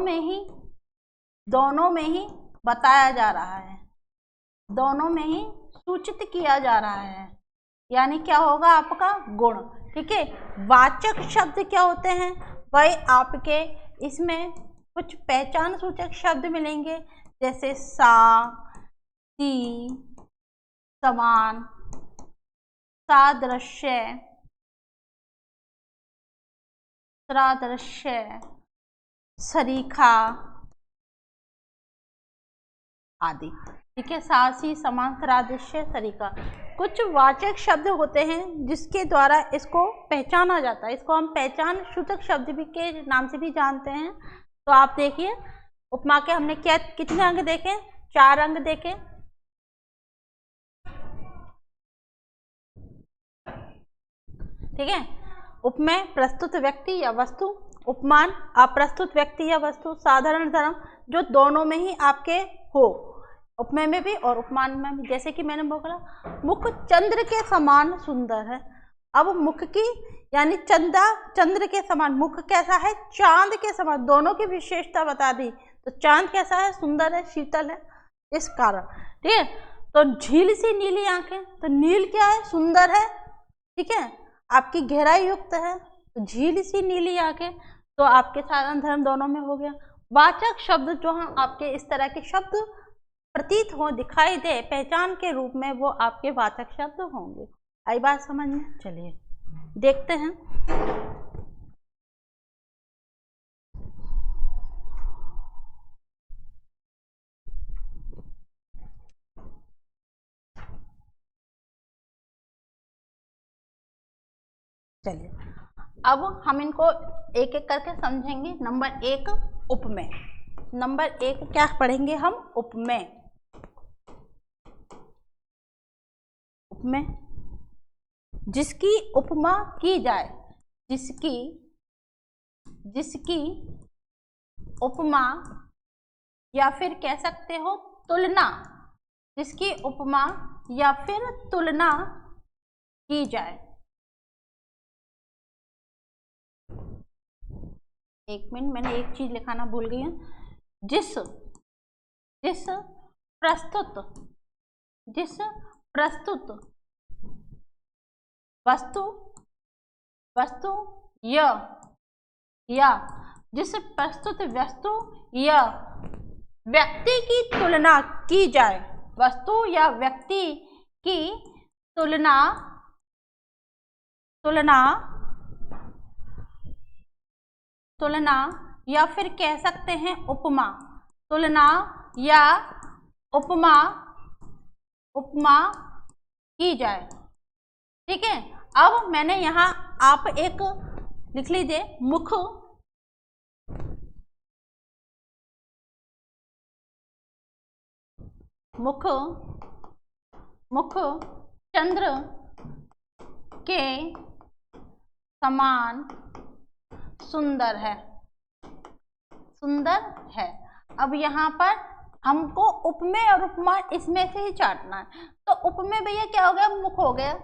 में ही बताया जा रहा है, दोनों में ही सूचित किया जा रहा है, यानी क्या होगा आपका गुण। ठीक है, वाचक शब्द क्या होते हैं, भाई आपके इसमें कुछ पहचान सूचक शब्द मिलेंगे, जैसे सा, सी, समान, सादृश्य, सरीखा आदि। ठीक है, सासी, समान, सादृश्य, सरीखा कुछ वाचक शब्द होते हैं जिसके द्वारा इसको पहचाना जाता है। इसको हम पहचान सूचक शब्द भी के नाम से भी जानते हैं। तो आप देखिए, उपमा के हमने क्या कितने अंग देखे, 4 अंग देखे। ठीक है, उपमेय प्रस्तुत व्यक्ति या वस्तु, उपमान अप्रस्तुत व्यक्ति या वस्तु, साधारण धर्म जो दोनों में ही आपके हो, उपमेय में भी और उपमान में भी। जैसे कि मैंने बोला मुख चंद्र के समान सुंदर है। अब मुख की यानी चंद्र के समान, मुख कैसा है, चांद के समान, दोनों की विशेषता बता दी। तो चांद कैसा है, सुंदर है, शीतल है, इस कारण। ठीक है, तो झील सी नीली आंखें, तो नील क्या है, सुंदर है। ठीक है, आपकी गहराई युक्त है, तो झील सी नीली आंखें, तो आपके साधारण धर्म दोनों में हो गया। वाचक शब्द जो हैं आपके इस तरह के शब्द प्रतीत हो, दिखाई दे पहचान के रूप में, वो आपके वाचक शब्द होंगे। आई बात समझ में, चलिए देखते हैं। चलिए अब हम इनको एक एक करके समझेंगे। नंबर 1 उपमेय। नंबर 1 क्या पढ़ेंगे हम? उपमेय। उपमेय जिसकी उपमा की जाए, जिसकी उपमा या फिर कह सकते हो तुलना, जिसकी उपमा या फिर तुलना की जाए। एक मिनट, मैंने एक चीज लिखाना भूल गई हूं। जिस प्रस्तुत वस्तु या जिस प्रस्तुत वस्तु या व्यक्ति की तुलना की जाए, वस्तु या व्यक्ति की तुलना या फिर कह सकते हैं उपमा, तुलना या उपमा की जाए। ठीक है, अब मैंने यहाँ आप एक लिख लीजिए, मुख चंद्र के समान सुंदर है। अब यहाँ पर हमको उपमेय और उपमा इसमें से ही चाटना है। तो उपमेय भैया क्या हो गया? मुख हो गया।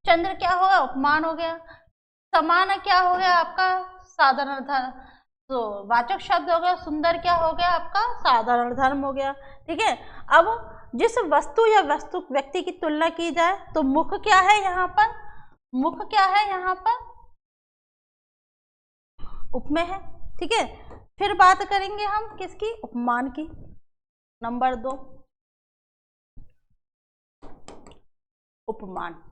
चंद्र क्या होगा? उपमान हो गया। समान क्या हो गया आपका? साधारण धर्म, तो वाचक शब्द हो गया। सुंदर क्या हो गया आपका? साधारण धर्म हो गया। ठीक है, अब जिस वस्तु या व्यक्ति की तुलना की जाए, तो मुख क्या है यहाँ पर? मुख क्या है यहाँ पर? उपमेय है। ठीक है, फिर बात करेंगे हम किसकी? उपमान की। नंबर 2 उपमान।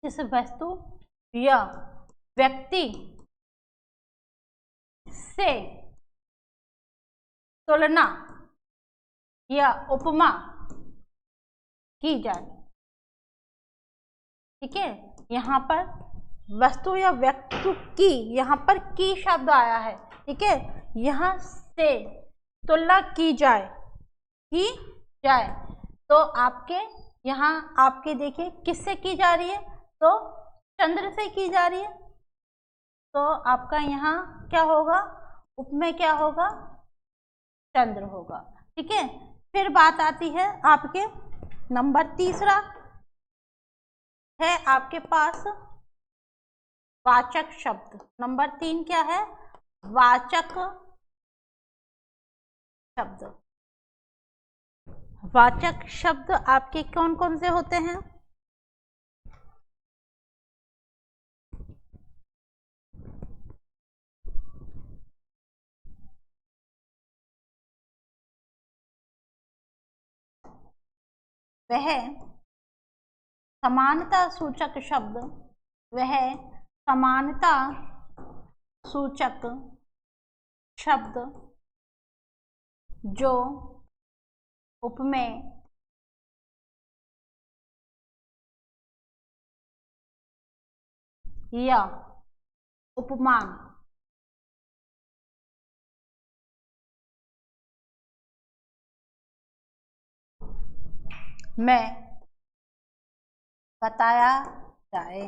जिस वस्तु या व्यक्ति से तुलना या उपमा की जाए। ठीक है, यहाँ पर वस्तु या व्यक्ति की, यहाँ पर की शब्द आया है। ठीक है, यहाँ से तुलना की जाए, तो आपके यहाँ आपके देखिए किससे की जा रही है? तो चंद्र से की जा रही है। तो आपका यहाँ क्या होगा? उपमेय क्या होगा? चंद्र होगा। ठीक है, फिर बात आती है आपके नंबर 3 है आपके पास वाचक शब्द। नंबर 3 क्या है? वाचक शब्द। वाचक शब्द आपके कौन कौन से होते हैं? वह समानता सूचक शब्द, वह समानता सूचक शब्द जो उपमेय या उपमान में बताया जाए।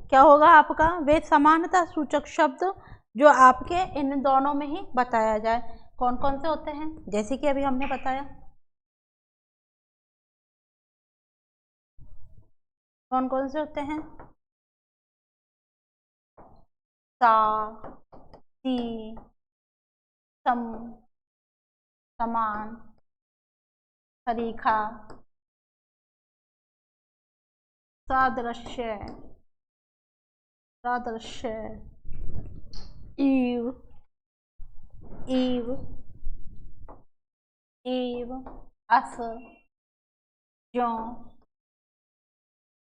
क्या होगा आपका? वे समानता सूचक शब्द जो आपके इन दोनों में ही बताया जाए। कौन कौन से होते हैं? जैसे कि अभी हमने बताया, कौन कौन से होते हैं? सा, सी, सम, समान, सरीखा, सादृश्य, सादृश्य, ईव, ईव, ईव, अस, ज्यों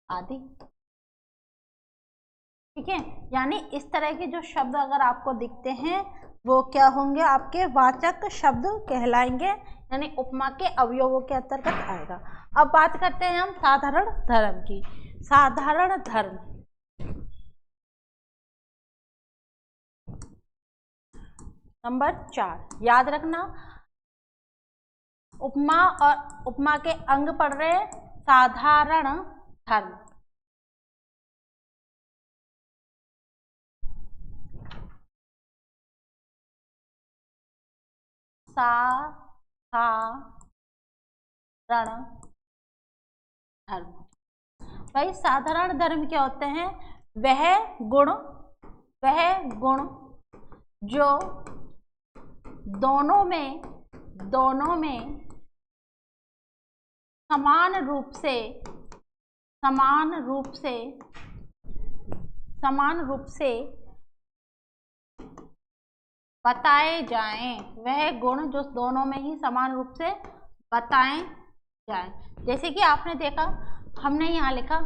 आदि। ठीक है, यानी इस तरह के जो शब्द अगर आपको दिखते हैं वो क्या होंगे? आपके वाचक शब्द कहलाएंगे, यानी उपमा के अवयवों के अंतर्गत आएगा। अब बात करते हैं हम साधारण धर्म की। साधारण धर्म, नंबर 4, याद रखना उपमा और उपमा के अंग पढ़ रहे हैं। साधारण धर्म, साधारण धर्म। भाई साधारण धर्म क्या होते हैं? वह गुण जो दोनों में समान रूप से बताए जाएं। वह गुण जो दोनों में ही समान रूप से बताए जाएं। जैसे कि आपने देखा, हमने यहाँ लिखा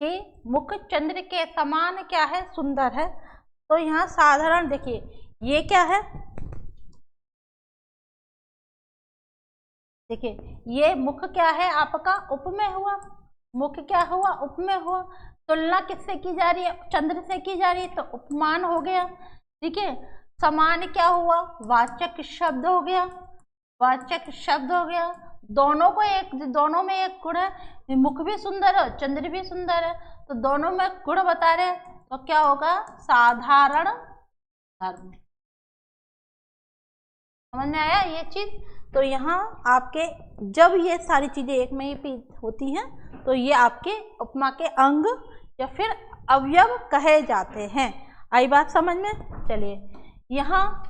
कि मुख चंद्र के समान क्या है? सुंदर है। तो यहाँ साधारण, देखिए ये क्या है? देखिए ये मुख क्या है आपका? उपमेय हुआ। मुख क्या हुआ? उपमेय हुआ। तुलना किससे की जा रही है? चंद्र से की जा रही है, तो उपमान हो गया। ठीक है, समान क्या हुआ? वाचक शब्द हो गया, वाचक शब्द हो गया। दोनों में एक गुण है, मुख भी सुंदर है, चंद्र भी सुंदर है, तो दोनों में गुण बता रहे हैं, तो क्या होगा? साधारण धर्म। समझ में आया ये चीज? तो यहाँ आपके जब ये सारी चीजें एक में ही होती हैं तो ये आपके उपमा के अंग या फिर अवयव कहे जाते हैं। आई बात समझ में? चलिए यहाँ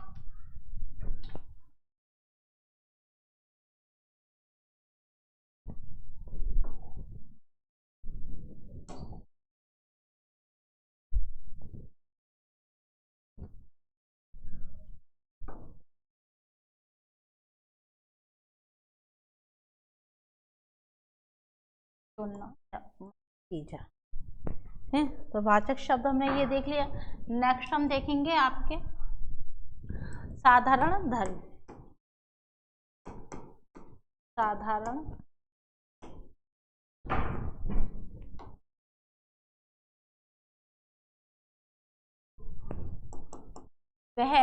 तुलना की जा है। तो वाचक शब्द हमने ये देख लिया। नेक्स्ट हम देखेंगे आपके साधारण धर्म। साधारण वह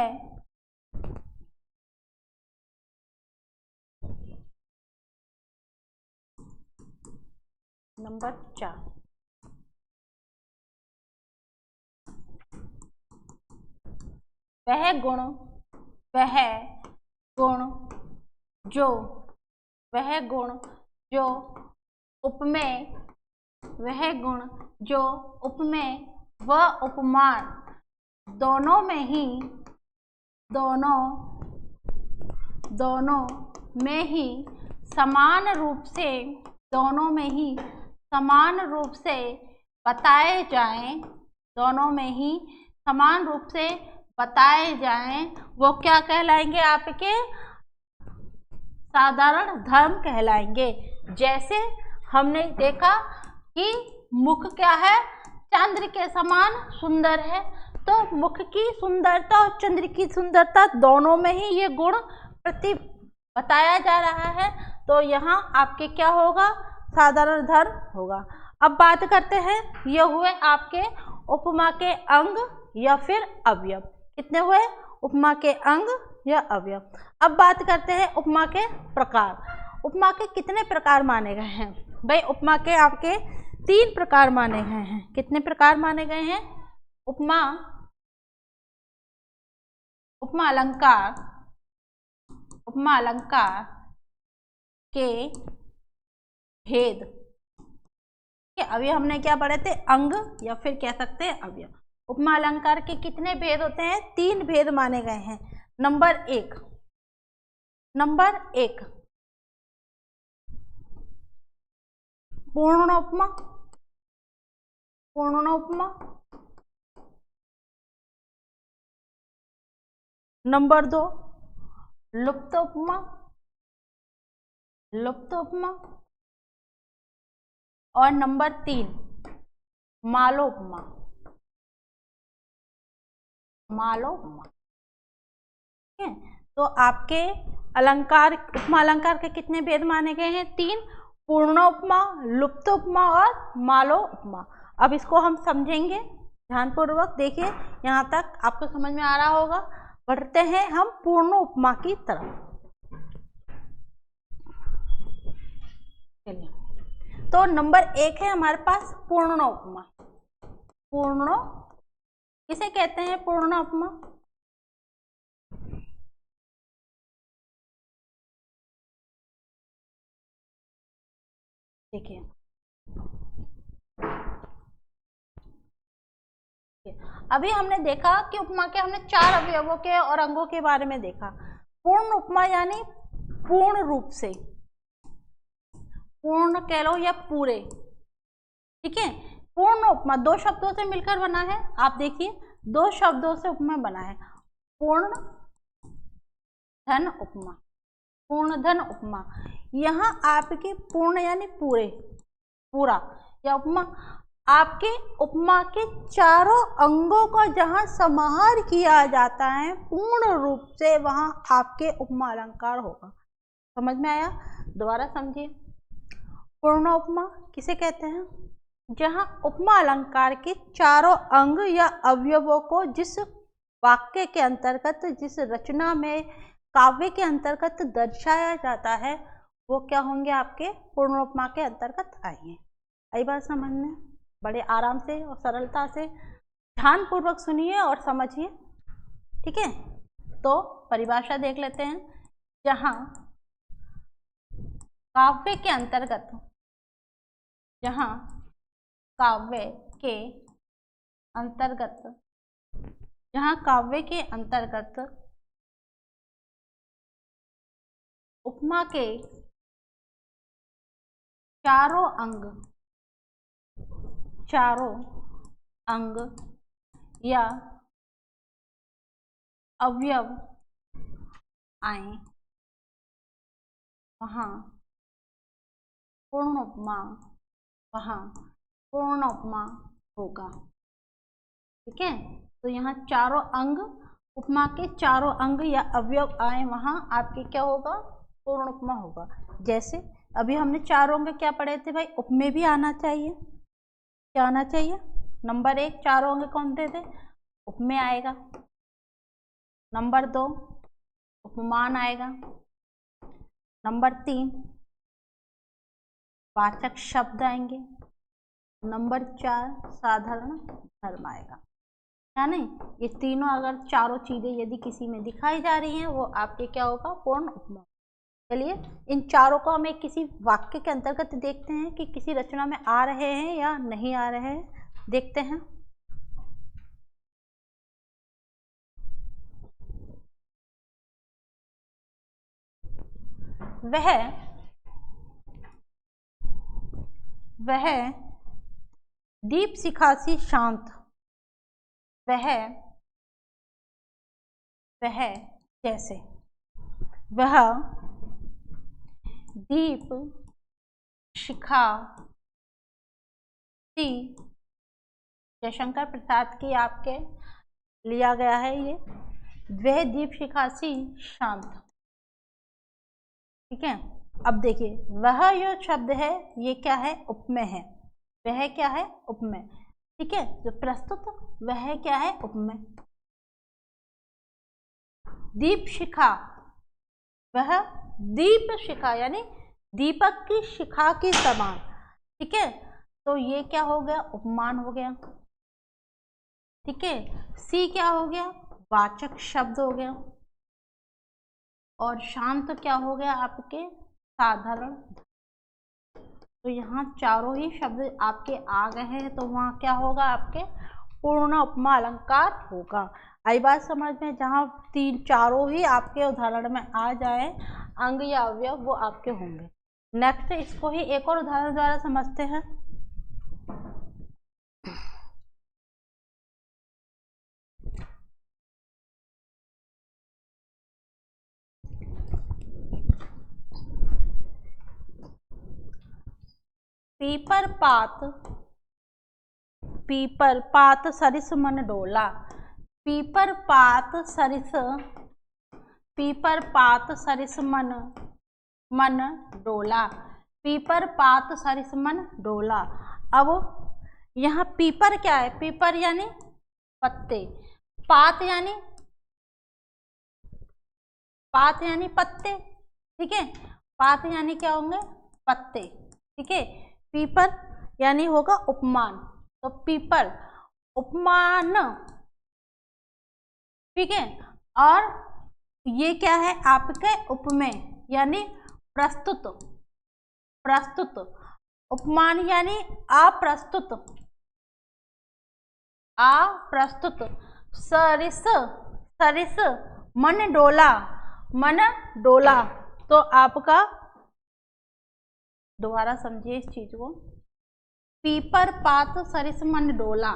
नंबर 4, वह गुण जो उपमेय व उपमान दोनों में ही समान रूप से बताए जाएं। दोनों में ही समान रूप से बताए जाएं, वो क्या कहलाएंगे? आपके साधारण धर्म कहलाएंगे। जैसे हमने देखा कि मुख क्या है? चंद्र के समान सुंदर है, तो मुख की सुंदरता और चंद्र की सुंदरता दोनों में ही ये गुण बताया जा रहा है, तो यहाँ आपके क्या होगा? साधारण धर्म होगा। अब बात करते हैं, ये हुए आपके उपमा के अंग या फिर अवयव। कितने हुए? उपमा के अंग या अवयव। अब बात करते हैं उपमा के प्रकार। उपमा के कितने प्रकार माने गए हैं? भाई उपमा के आपके 3 प्रकार माने गए हैं। कितने प्रकार माने गए हैं? उपमा अलंकार, के भेद। अभी हमने क्या पढ़े थे, अंग या फिर कह सकते हैं अवयव। उपमा अलंकार के कितने भेद होते हैं, 3 भेद माने गए हैं। नंबर एक पूर्ण उपमा, नंबर 2 लुप्त उपमा, और नंबर 3 मालोपमा। ठीक है, तो आपके अलंकार, उपमा अलंकार के कितने भेद माने गए हैं, 3, पूर्ण उपमा, लुप्त उपमा और मालो उपमा। अब इसको हम समझेंगे ध्यानपूर्वक। देखिए यहाँ तक आपको समझ में आ रहा होगा। बढ़ते हैं हम पूर्ण उपमा की तरफ। चलिए, तो नंबर 1 है हमारे पास पूर्ण उपमा। किसे कहते हैं पूर्ण उपमा? देखिए अभी हमने देखा कि उपमा के हमने 4 अवयवों के और अंगों के बारे में देखा। पूर्ण उपमा यानी पूर्ण रूप से, पूर्ण कह लो या पूरे। ठीक है, पूर्ण उपमा 2 शब्दों से मिलकर बना है। आप देखिए 2 शब्दों से उपमा बना है, पूर्ण धन उपमा, पूर्ण धन उपमा। यहाँ आपके पूर्ण यानी पूरे, पूरा, या उपमा आपके उपमा के चारों अंगों का जहाँ समाहार किया जाता है पूर्ण रूप से, वहाँ आपके उपमा अलंकार होगा। समझ में आया? दोबारा समझिए। पूर्ण उपमा किसे कहते हैं? जहाँ उपमा अलंकार के चारों अंग या अवयवों को जिस वाक्य के अंतर्गत, जिस रचना में, काव्य के अंतर्गत दर्शाया जाता है, वो क्या होंगे, आपके पूर्ण उपमा के अंतर्गत आएंगे। आई बात समझ में? बड़े आराम से और सरलता से ध्यानपूर्वक सुनिए और समझिए। ठीक है, तो परिभाषा देख लेते हैं। जहाँ काव्य के अंतर्गत, जहाँ काव्य के अंतर्गत उपमा के चारों अंग या अवयव आए, वहाँ पूर्ण उपमा होगा। ठीक है, तो यहाँ चारों अंग, उपमा के चारों अंग या अवयव आए, वहाँ आपके क्या होगा, पूर्ण उपमा होगा। जैसे अभी हमने चारों अंग क्या पढ़े थे भाई, उपमेय भी आना चाहिए। क्या आना चाहिए? नंबर 1 चारों अंग कौन से थे, उपमेय आएगा। नंबर 2 उपमान आएगा। नंबर 3 वाचक शब्द आएंगे। नंबर 4 साधारण धर्म आएगा। यानी ये तीनों अगर चारों चीजें यदि किसी में दिखाई जा रही हैं, वो आपके क्या होगा, पूर्ण उपमा। चलिए इन चारों को हम एक किसी वाक्य के अंतर्गत देखते हैं कि किसी रचना में आ रहे हैं या नहीं आ रहे हैं। देखते हैं। वह दीप शिखासी शांत, वह जैसे, वह दीप शिखा सी, जयशंकर प्रसाद की आपके लिया गया है ये, वह दीप शिखा सी शांत। ठीक है, अब देखिए वह जो शब्द है ये क्या है, उपमेय है। वह क्या है, उपमेय। ठीक है, तो प्रस्तुत वह क्या है, उपमेय। दीप शिखा, वह दीप शिखा यानी दीपक की शिखा के समान। ठीक है, तो ये क्या हो गया, उपमान हो गया। ठीक है, सी क्या हो गया, वाचक शब्द हो गया। और शांत क्या हो गया, आपके साधारण। तो यहाँ चारों ही शब्द आपके आ गए हैं, तो वहाँ क्या होगा, आपके पूर्ण उपमा अलंकार होगा। आई बात समझ में, जहाँ तीन चारों ही आपके उदाहरण में आ जाए अंग या अवयव, वो आपके होंगे। नेक्स्ट इसको ही एक और उदाहरण द्वारा समझते हैं। पीपर पात, पीपर पात सरिस मन डोला। पीपर पात सरिस, पीपर पात सरिस मन मन डोला। पीपर पात सरिस मन डोला। अब यहाँ पीपर क्या है, पीपर यानी पत्ते, पात यानी, पात यानी पत्ते, ठीक है, पात यानी क्या होंगे, पत्ते, ठीक है। पीपर यानी होगा उपमान, तो पीपर उपमान, ठीक है। और ये क्या है, आपके उपमेय यानी प्रस्तुत, प्रस्तुत, उपमान यानी अप्रस्तुत, अप्रस्तुत। सरिस, सरिस मन डोला, मन डोला। तो आपका दोबारा समझिए इस चीज को, पीपर पात सरिस मन डोला।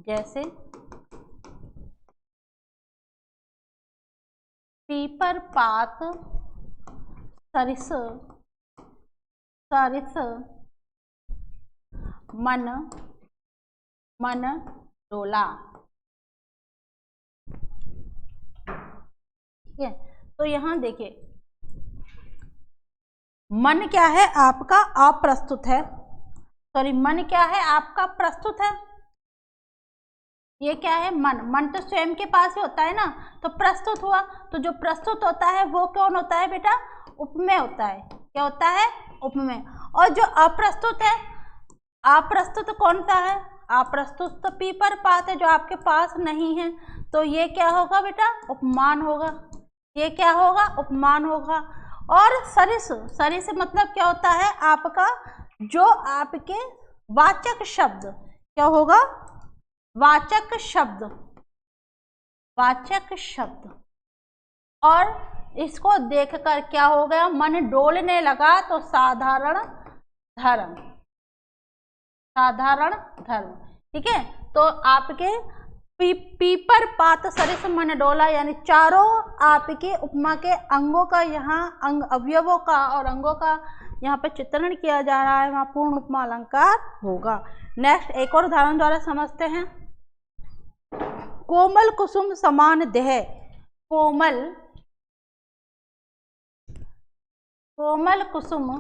जैसे पीपर पात सरिस, सरिस मन, मन डोला, ठीक है। तो यहां देखिए, मन क्या है आपका अप्रस्तुत है, सॉरी मन क्या है आपका प्रस्तुत है। ये क्या है, मन, मन तो स्वयं के पास ही होता है ना, तो प्रस्तुत हुआ। तो जो प्रस्तुत होता है वो कौन होता है बेटा, उपमेय होता है। क्या होता है, उपमेय। और जो अप्रस्तुत है, अप्रस्तुत कौन सा है, अप्रस्तुत तो पीपर पात है जो आपके पास नहीं है, तो ये क्या होगा बेटा, उपमान होगा। ये क्या होगा, उपमान होगा। और सरिस, सरिस मतलब क्या होता है आपका, जो आपके वाचक शब्द, क्या होगा, वाचक शब्द, वाचक शब्द। और इसको देखकर क्या हो गया, मन डोलने लगा, तो साधारण धर्म, साधारण धर्म, ठीक है। तो आपके पीपर पात सरिस मन डोला, यानी चारों आपके उपमा के अंगों का, यहाँ अंग अवयवों का और अंगों का यहाँ पे चित्रण किया जा रहा है, वहाँ पूर्ण उपमा अलंकार होगा। नेक्स्ट एक और उदाहरण द्वारा समझते हैं। कोमल कुसुम समान देह, कोमल, कोमल कुसुम,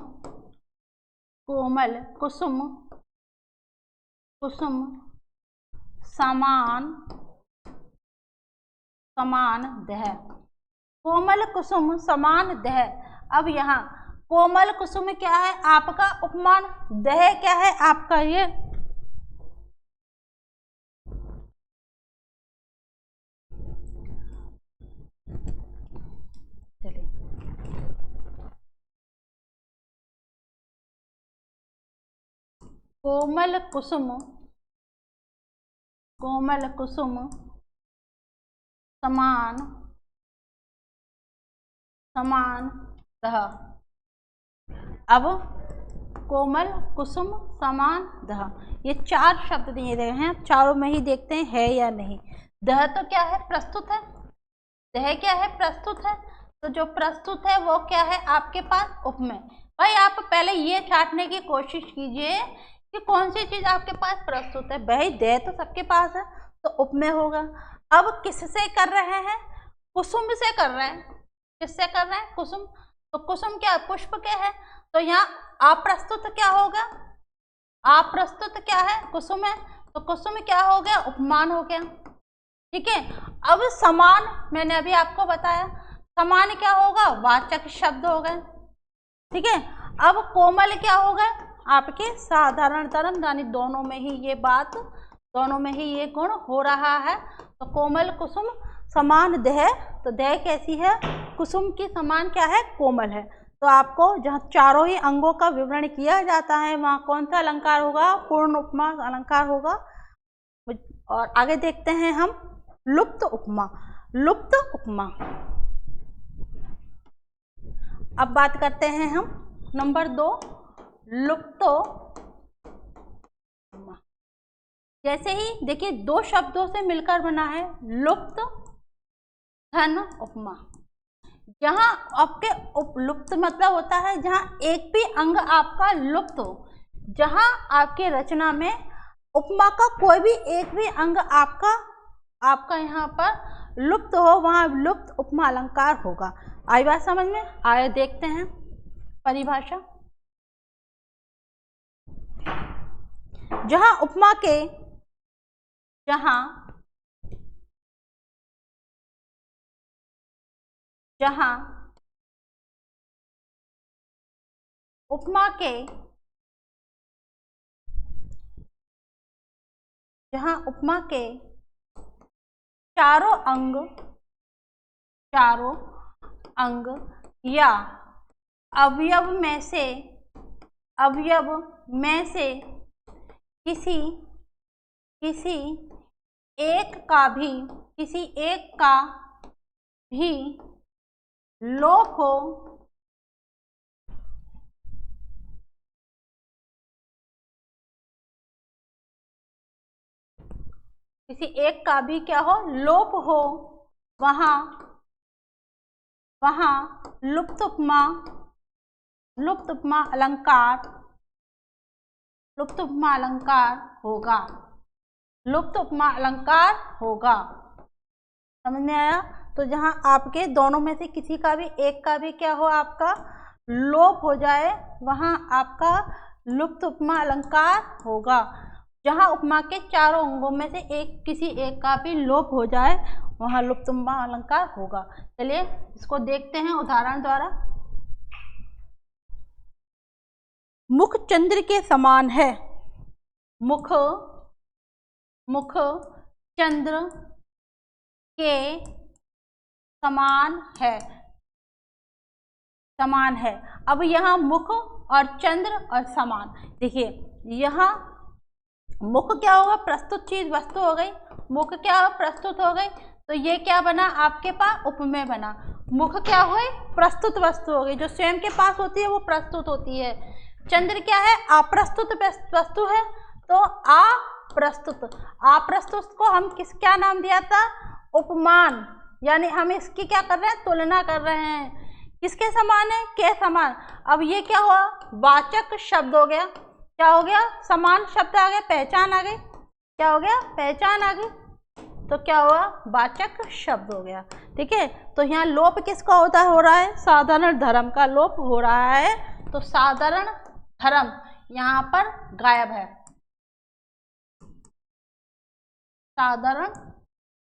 कोमल कुसुम, कुसुम समान, समान देह। कोमल कुसुम समान देह। अब यहाँ कोमल कुसुम क्या है आपका उपमान, देह क्या है आपका ये, चलिए कोमल कुसुम, कोमल कुसुम समान, समान दह। अब कोमल कुसुम समान दह, ये चार शब्द दिए गए हैं, चारों में ही देखते हैं है या नहीं। दह तो क्या है, प्रस्तुत है, दह क्या है, प्रस्तुत है। तो जो प्रस्तुत है वो क्या है आपके पास, उपमेय। भाई आप पहले ये छांटने की कोशिश कीजिए कि कौन सी चीज आपके पास प्रस्तुत है। भाई दह तो सबके पास है, तो उपमेय होगा। अब किससे कर रहे हैं, कुसुम से कर रहे हैं। किससे कर रहे हैं, कुसुम। तो कुसुम क्या, पुष्प के है, तो यहाँ अप्रस्तुत क्या होगा, अप्रस्तुत क्या है, कुसुम है, तो कुसुम क्या हो गया, उपमान हो गया, ठीक है। अब समान, मैंने अभी आपको बताया, समान क्या होगा, वाचक शब्द हो गए, ठीक है। अब कोमल क्या हो गए आपके साधारण धर्म, यानी दोनों में ही ये बात दोनों में ही ये गुण हो रहा है। तो कोमल कुसुम समान देह, तो देह कैसी है, कुसुम की समान क्या है, कोमल है। तो आपको जहाँ चारों ही अंगों का विवरण किया जाता है वहाँ कौन सा अलंकार होगा, पूर्ण उपमा अलंकार होगा। और आगे देखते हैं हम लुप्त उपमा। लुप्त उपमा, अब बात करते हैं हम नंबर 2 लुप्त उपमा। जैसे ही देखिए 2 शब्दों से मिलकर बना है लुप्त धन उपमा। जहाँ आपके लुप्त मतलब होता है जहाँ एक भी अंग आपका लुप्त हो, जहाँ आपके रचना में उपमा का कोई भी एक भी अंग आपका यहाँ पर लुप्त हो, वहाँ लुप्त उपमा अलंकार होगा। आई बात समझ में? आगे देखते हैं परिभाषा। जहाँ उपमा के जहाँ उपमा के चारों अंग या अवयव में से किसी एक का भी लोप हो, किसी एक का भी क्या हो, लोप हो, वहाँ लुप्त उपमा अलंकार होगा। लुप्त उपमा अलंकार होगा। समझ में आया? तो जहाँ आपके दोनों में से किसी का भी एक का भी क्या हो, आपका लोप हो जाए, वहाँ आपका लुप्त उपमा अलंकार होगा। जहाँ उपमा के चारों अंगों में से किसी एक का भी लोप हो जाए, वहाँ लुप्त उपमा अलंकार होगा। चलिए इसको देखते हैं उदाहरण द्वारा। मुख चंद्र के समान है। मुख चंद्र के समान है। अब यहाँ मुख और चंद्र और समान, देखिए यहाँ मुख क्या होगा, प्रस्तुत चीज वस्तु हो गई, मुख क्या हो, प्रस्तुत हो गई, तो ये क्या बना आपके पास, उपमेय बना। मुख क्या हुई, प्रस्तुत वस्तु हो गई, जो स्वयं के पास होती है वो प्रस्तुत होती है। चंद्र क्या है, अप्रस्तुत वस्तु है, तो अप्रस्तुत को हम क्या नाम दिया था, उपमान, यानी हम इसकी क्या कर रहे हैं, तुलना कर रहे हैं। किसके समान है, के समान। अब ये क्या हुआ, वाचक शब्द हो गया, क्या हो गया, समान शब्द आ गया, पहचान आ गई, क्या हो गया, पहचान आ गई, तो क्या हुआ, वाचक शब्द हो गया। ठीक है, तो यहाँ लोप किसका हो रहा है, साधारण धर्म का लोप हो रहा है। तो साधारण धर्म यहाँ पर गायब है, साधारण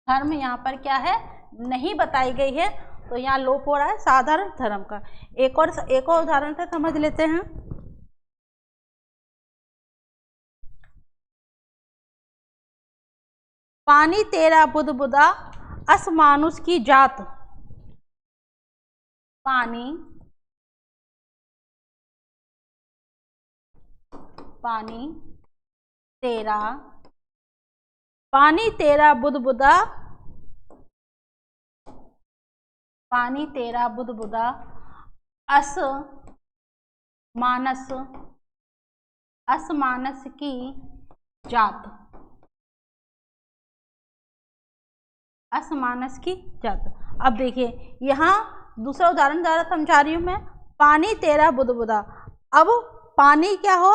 धर्म यहाँ पर क्या है, नहीं बताई गई है, तो यहाँ लोप हो रहा है साधारण धर्म का। एक और उदाहरण से समझ लेते हैं। पानी तेरा बुदबुदा अस मानुष की जात। पानी तेरा बुदबुदा, पानी तेरा बुदबुदा अस मानस की जात, असमानस की जात। अब देखिए यहाँ दूसरा उदाहरण द्वारा समझा रही हूँ मैं, पानी तेरा बुदबुदा। अब पानी क्या हो,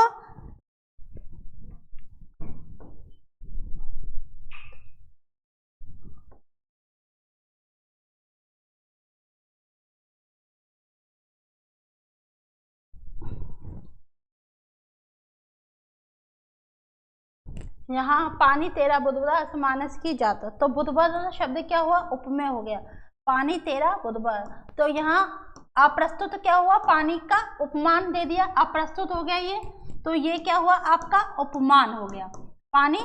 यहाँ पानी तेरा बुदबुदा असमानस की जात, तो बुदबुदा शब्द क्या हुआ, उपमेय हो गया, पानी तेरा बुदबुदा। तो यहाँ अप्रस्तुत क्या हुआ, पानी का उपमान दे दिया, अप्रस्तुत हो गया ये, तो ये क्या हुआ, आपका उपमान हो गया। पानी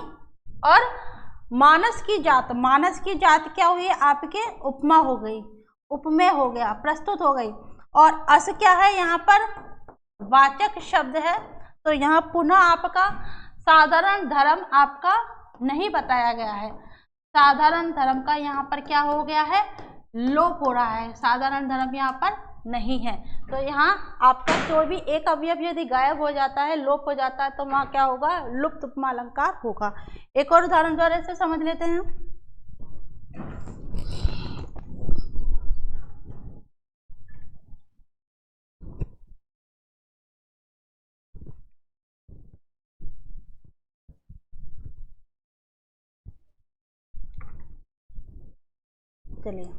और मानस की जात, मानस की जात क्या हुई आपके, उपमा हो गई, उपमेय हो गया, प्रस्तुत हो गई। और अस क्या है यहाँ पर, वाचक शब्द है, तो यहाँ पुनः आपका साधारण धर्म आपका नहीं बताया गया है। साधारण धर्म का यहाँ पर क्या हो गया है, लोप हो रहा है, साधारण धर्म यहाँ पर नहीं है। तो यहाँ आपका कोई भी एक अवयव यदि गायब हो जाता है, लोप हो जाता है, तो वहाँ क्या होगा, लुप्त उपमा अलंकार होगा। एक और उदाहरण द्वारा से समझ लेते हैं। चलिए,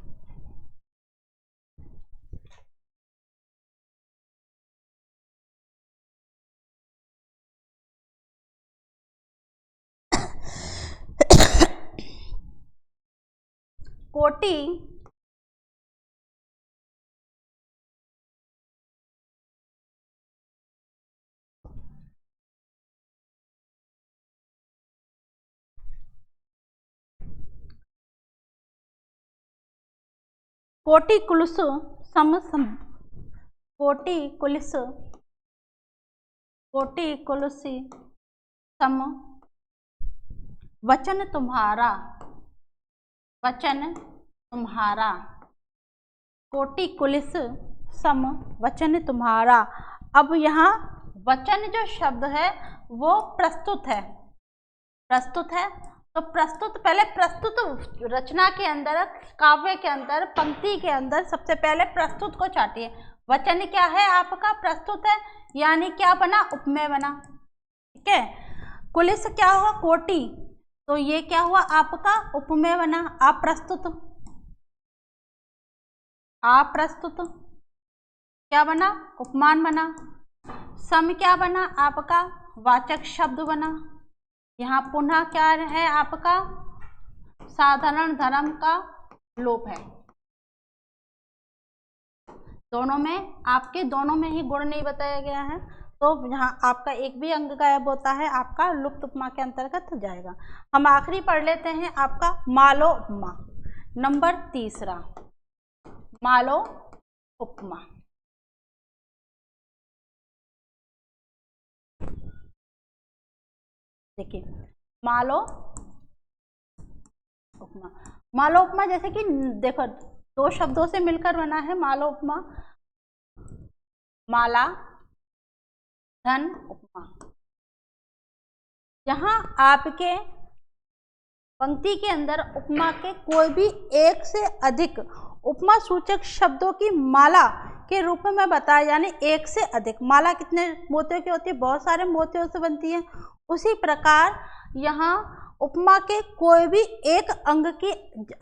कोटि कोटि कुलस कोटि कुलस कोटि कुलसी सम वचन तुम्हारा, वचन तुम्हारा, कोटि कुलिस सम वचन तुम्हारा। अब यहाँ वचन जो शब्द है वो प्रस्तुत है, प्रस्तुत है, तो प्रस्तुत, पहले प्रस्तुत रचना के अंदर, काव्य के अंदर, पंक्ति के अंदर सबसे पहले प्रस्तुत को चाटिए। वचन क्या है आपका, प्रस्तुत है, यानी क्या बना, उपमेय बना, ठीक है। कुलिस क्या हुआ, कोटि, तो ये क्या हुआ आपका, उपमेय बना। अप्रस्तुत, अप्रस्तुत क्या बना, उपमान बना। सम क्या बना आपका, वाचक शब्द बना। यहाँ पुनः क्या है आपका, साधारण धर्म का लोप है। दोनों में, आपके दोनों में ही गुण नहीं बताया गया है, तो यहाँ आपका एक भी अंग गायब होता है, आपका लुप्त उपमा के अंतर्गत जाएगा। हम आखिरी पढ़ लेते हैं आपका मालो उपमा, नंबर 3, मालो उपमा। देखिए, मालो उपमा, मालो उपमा जैसे कि देखो 2 शब्दों से मिलकर बना है मालो उपमा, माला, धन, उपमा। जहां आपके पंक्ति के अंदर उपमा के कोई भी एक से अधिक उपमा सूचक शब्दों की माला के रूप में बताया, यानी एक से अधिक। माला कितने मोतियों की होती है, बहुत सारे मोतियों से बनती है। उसी प्रकार यहाँ उपमा के कोई भी एक अंग की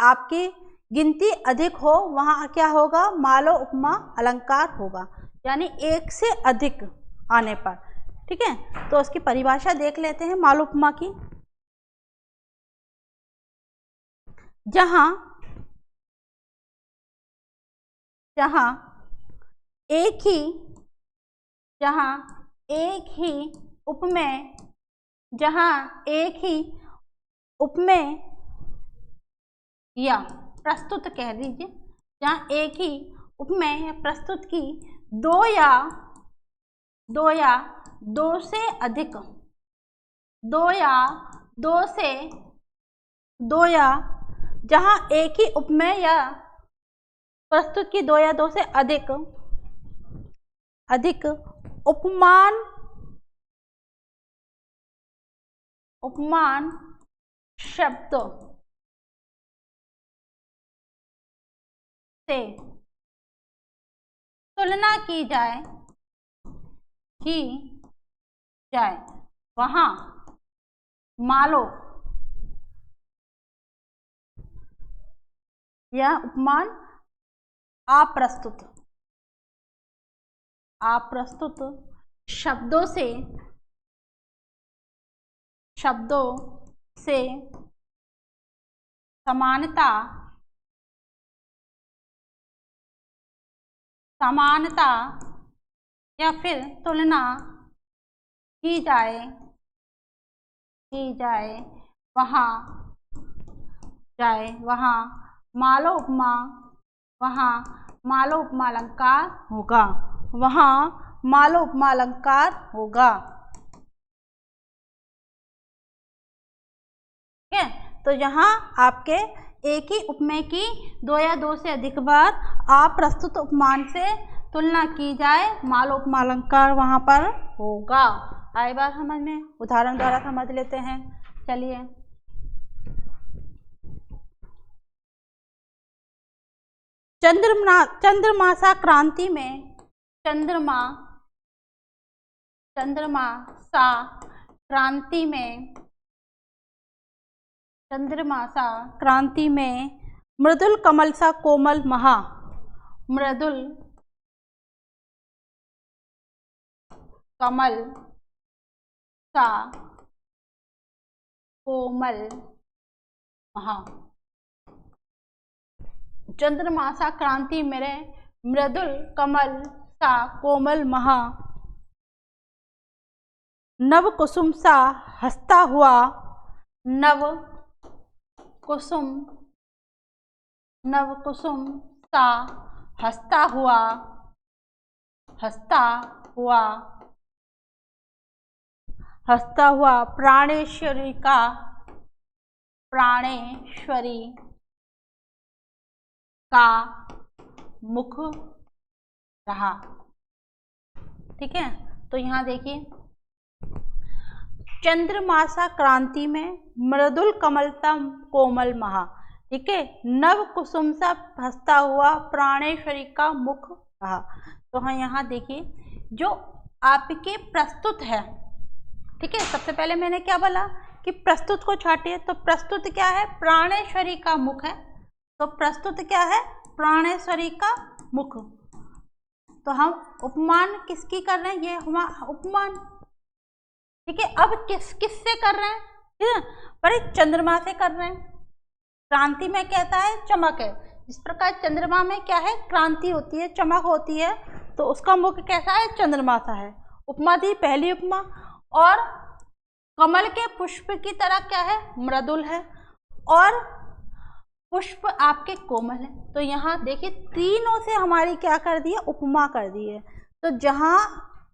आपकी गिनती अधिक हो, वहाँ क्या होगा, मालो उपमा अलंकार होगा, यानी एक से अधिक आने पर, ठीक है। तो उसकी परिभाषा देख लेते हैं मालो उपमा की। जहाँ एक ही उपमेय, जहाँ एक ही उपमेय या प्रस्तुत कह दीजिए, जहाँ एक ही उपमेय या प्रस्तुत की दो या दो से अधिक, जहाँ एक ही उपमेय या प्रस्तुत की 2 या 2 से अधिक उपमान शब्द से तुलना की जाए वहाँ मालो यह उपमान अप्रस्तुत शब्दों से समानता या फिर तुलना की जाए वहाँ जाए, वहाँ मालो उपमा, वहाँ मालो उपमा अलंकार होगा, वहाँ मालो उपमा अलंकार होगा। ठीक है, तो यहाँ आपके एक ही उपमेय की दो या दो से अधिक बार आप प्रस्तुत उपमान से तुलना की जाए, मालो उपमा अलंकार वहाँ पर होगा। आए बार समझ में, उदाहरण द्वारा समझ लेते हैं। चलिए, चंद्रमासा क्रांति में, चंद्रमासा क्रांति में, चंद्रमासा क्रांति में मृदुल कमल सा कोमल महा, मृदुल कमल सा कोमल महा, चंद्रमासा क्रांति मेरे मृदुल कमल सा कोमल महा, नव कुसुम सा हंसता हुआ, नव कुसुम सा हंसता हुआ, प्राणेश्वरी का मुख रहा। ठीक है, तो यहाँ देखिए, चंद्रमासा क्रांति में मृदुल कमलता कोमल महा, ठीक है, नव कुसुम सा हंसता हुआ प्राणेश्वरी का मुख रहा। तो हाँ, यहाँ देखिए जो आपके प्रस्तुत है, ठीक है, सबसे पहले मैंने क्या बोला कि प्रस्तुत को छाटिए, तो प्रस्तुत क्या है, प्राणेश्वरी का मुख है, तो प्रस्तुत क्या है, प्राणेश्वरी का मुख। तो हम उपमान किसकी कर रहे हैं, ये हमारा उपमान। ठीक है, अब किससे कर रहे हैं, ठीक है, पर चंद्रमा से कर रहे हैं। क्रांति में कहता है चमक है, इस प्रकार चंद्रमा में क्या है, क्रांति होती है, चमक होती है, तो उसका मुख कैसा है, चंद्रमासा है। उपमा दी पहली उपमा, और कमल के पुष्प की तरह क्या है, मृदुल है, और पुष्प आपके कोमल है। तो यहाँ देखिए तीनों से हमारी क्या कर दी है, उपमा कर दी है। तो जहाँ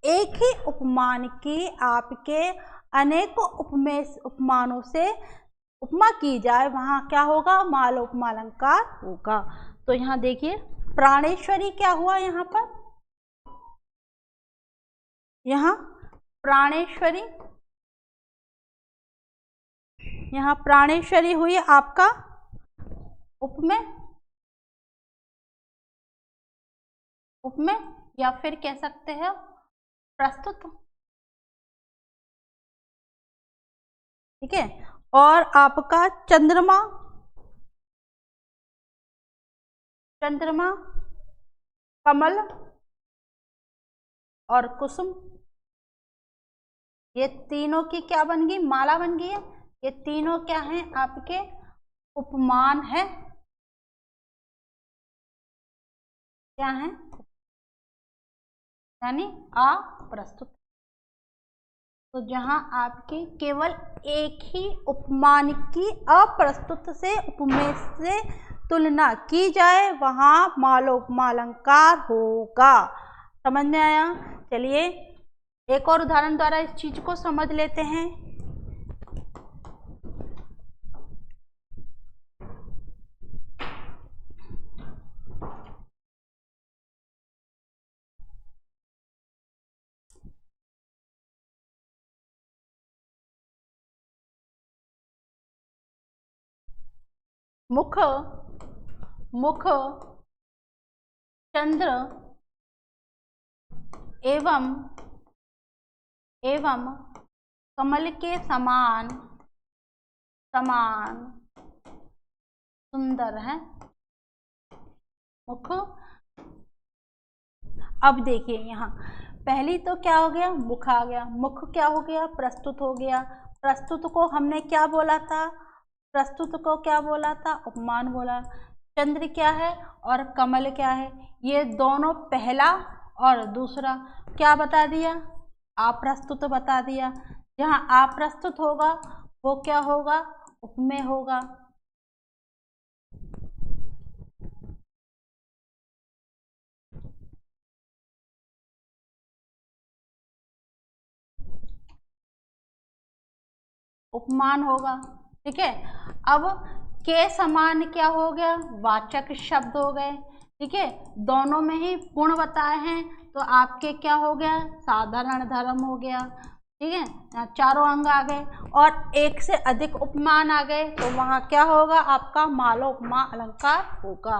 एक ही उपमान की आपके अनेकों उपमानों से उपमा की जाए, वहाँ क्या होगा, माल उपमा अलंकार होगा। तो यहाँ देखिए प्राणेश्वरी क्या हुआ, यहाँ पर, यहाँ प्राणेश्वरी, यहाँ प्राणेश्वरी हुई आपका उपमेय, या फिर कह सकते हैं प्रस्तुत। ठीक है, और आपका चंद्रमा, कमल और कुसुम, ये तीनों की क्या बन गई, माला बन गई है। ये तीनों क्या हैं, आपके उपमान है, क्या है, यानी अप्रस्तुत। तो जहां आपके केवल एक ही उपमान की अप्रस्तुत से उपमेय से तुलना की जाए, वहां मालोपमा अलंकार होगा। समझ में आया। चलिए एक और उदाहरण द्वारा इस चीज को समझ लेते हैं। मुख चंद्र एवं कमल के समान सुंदर है मुख। अब देखिए यहाँ पहली तो क्या हो गया, मुख आ गया। मुख क्या हो गया, प्रस्तुत हो गया। प्रस्तुत को हमने क्या बोला था, प्रस्तुत को क्या बोला था, उपमान बोला। चंद्र क्या है और कमल क्या है, ये दोनों पहला और दूसरा क्या बता दिया, अप्रस्तुत बता दिया। जहाँ अप्रस्तुत होगा वो क्या होगा, उपमेय होगा। उपमान होगा। ठीक है, अब के समान क्या हो गया, वाचक शब्द हो गए। ठीक है, दोनों में ही गुण बताए हैं तो आपके क्या हो गया, साधारण धर्म हो गया। ठीक है, चारों अंग आ गए और एक से अधिक उपमान आ गए तो वहाँ क्या होगा, आपका मालो उपमा अलंकार होगा।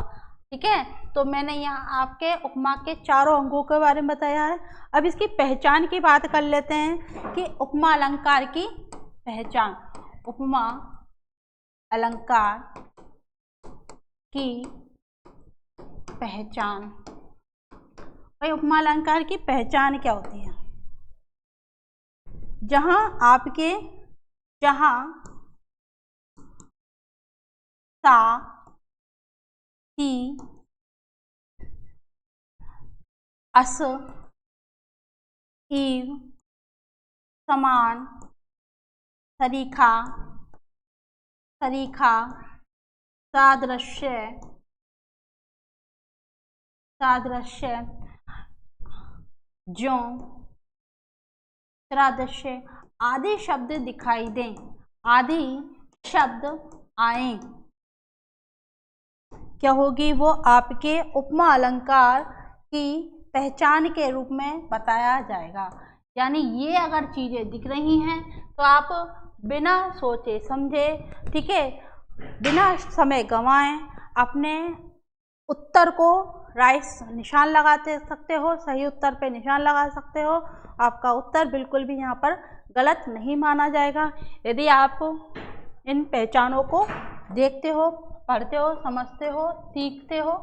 ठीक है, तो मैंने यहाँ आपके उपमा के चारों अंगों के बारे में बताया है। अब इसकी पहचान की बात कर लेते हैं कि उपमा अलंकार की पहचान। उपमा अलंकार की पहचान। भाई उपमा अलंकार की पहचान क्या होती है, जहां सा सी अस इव समान सरीखा सरीखा सादृश्य सादृश्य ज्यों सादृश्य आदि शब्द दिखाई दें, आदि शब्द आए, क्या होगी, वो आपके उपमा अलंकार की पहचान के रूप में बताया जाएगा। यानी ये अगर चीज़ें दिख रही हैं तो आप बिना सोचे समझे, ठीक है, बिना समय गंवाएं अपने उत्तर को राइट निशान लगाते सकते हो, सही उत्तर पे निशान लगा सकते हो। आपका उत्तर बिल्कुल भी यहाँ पर गलत नहीं माना जाएगा यदि आप इन पहचानों को देखते हो, पढ़ते हो, समझते हो, सीखते हो।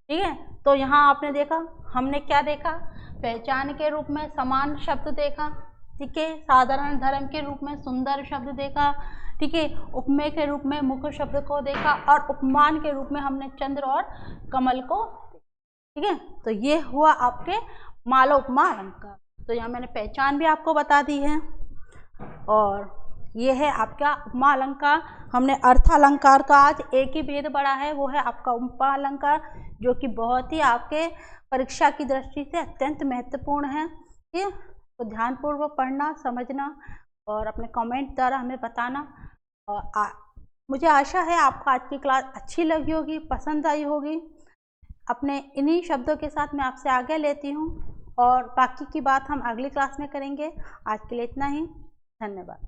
ठीक है, तो यहाँ आपने देखा, हमने क्या देखा, पहचान के रूप में समान शब्द देखा। ठीक है, साधारण धर्म के रूप में सुंदर शब्द देखा। ठीक है, उपमेय के रूप में मुख शब्द को देखा और उपमान के रूप में हमने चंद्र और कमल को। ठीक है, तो ये हुआ आपके माला उपमा अलंकार। तो यहाँ मैंने पहचान भी आपको बता दी है और ये है आपका उपमा अलंकार। हमने अर्थ अलंकार का आज एक ही भेद बढ़ा है, वो है आपका उपमा अलंकार, जो कि बहुत ही आपके परीक्षा की दृष्टि से अत्यंत महत्वपूर्ण है। ठीक है, तो ध्यानपूर्वक पढ़ना, समझना और अपने कमेंट द्वारा हमें बताना। और मुझे आशा है आपको आज की क्लास अच्छी लगी होगी, पसंद आई होगी। अपने इन्हीं शब्दों के साथ मैं आपसे आगे लेती हूँ और बाकी की बात हम अगली क्लास में करेंगे। आज के लिए इतना ही, धन्यवाद।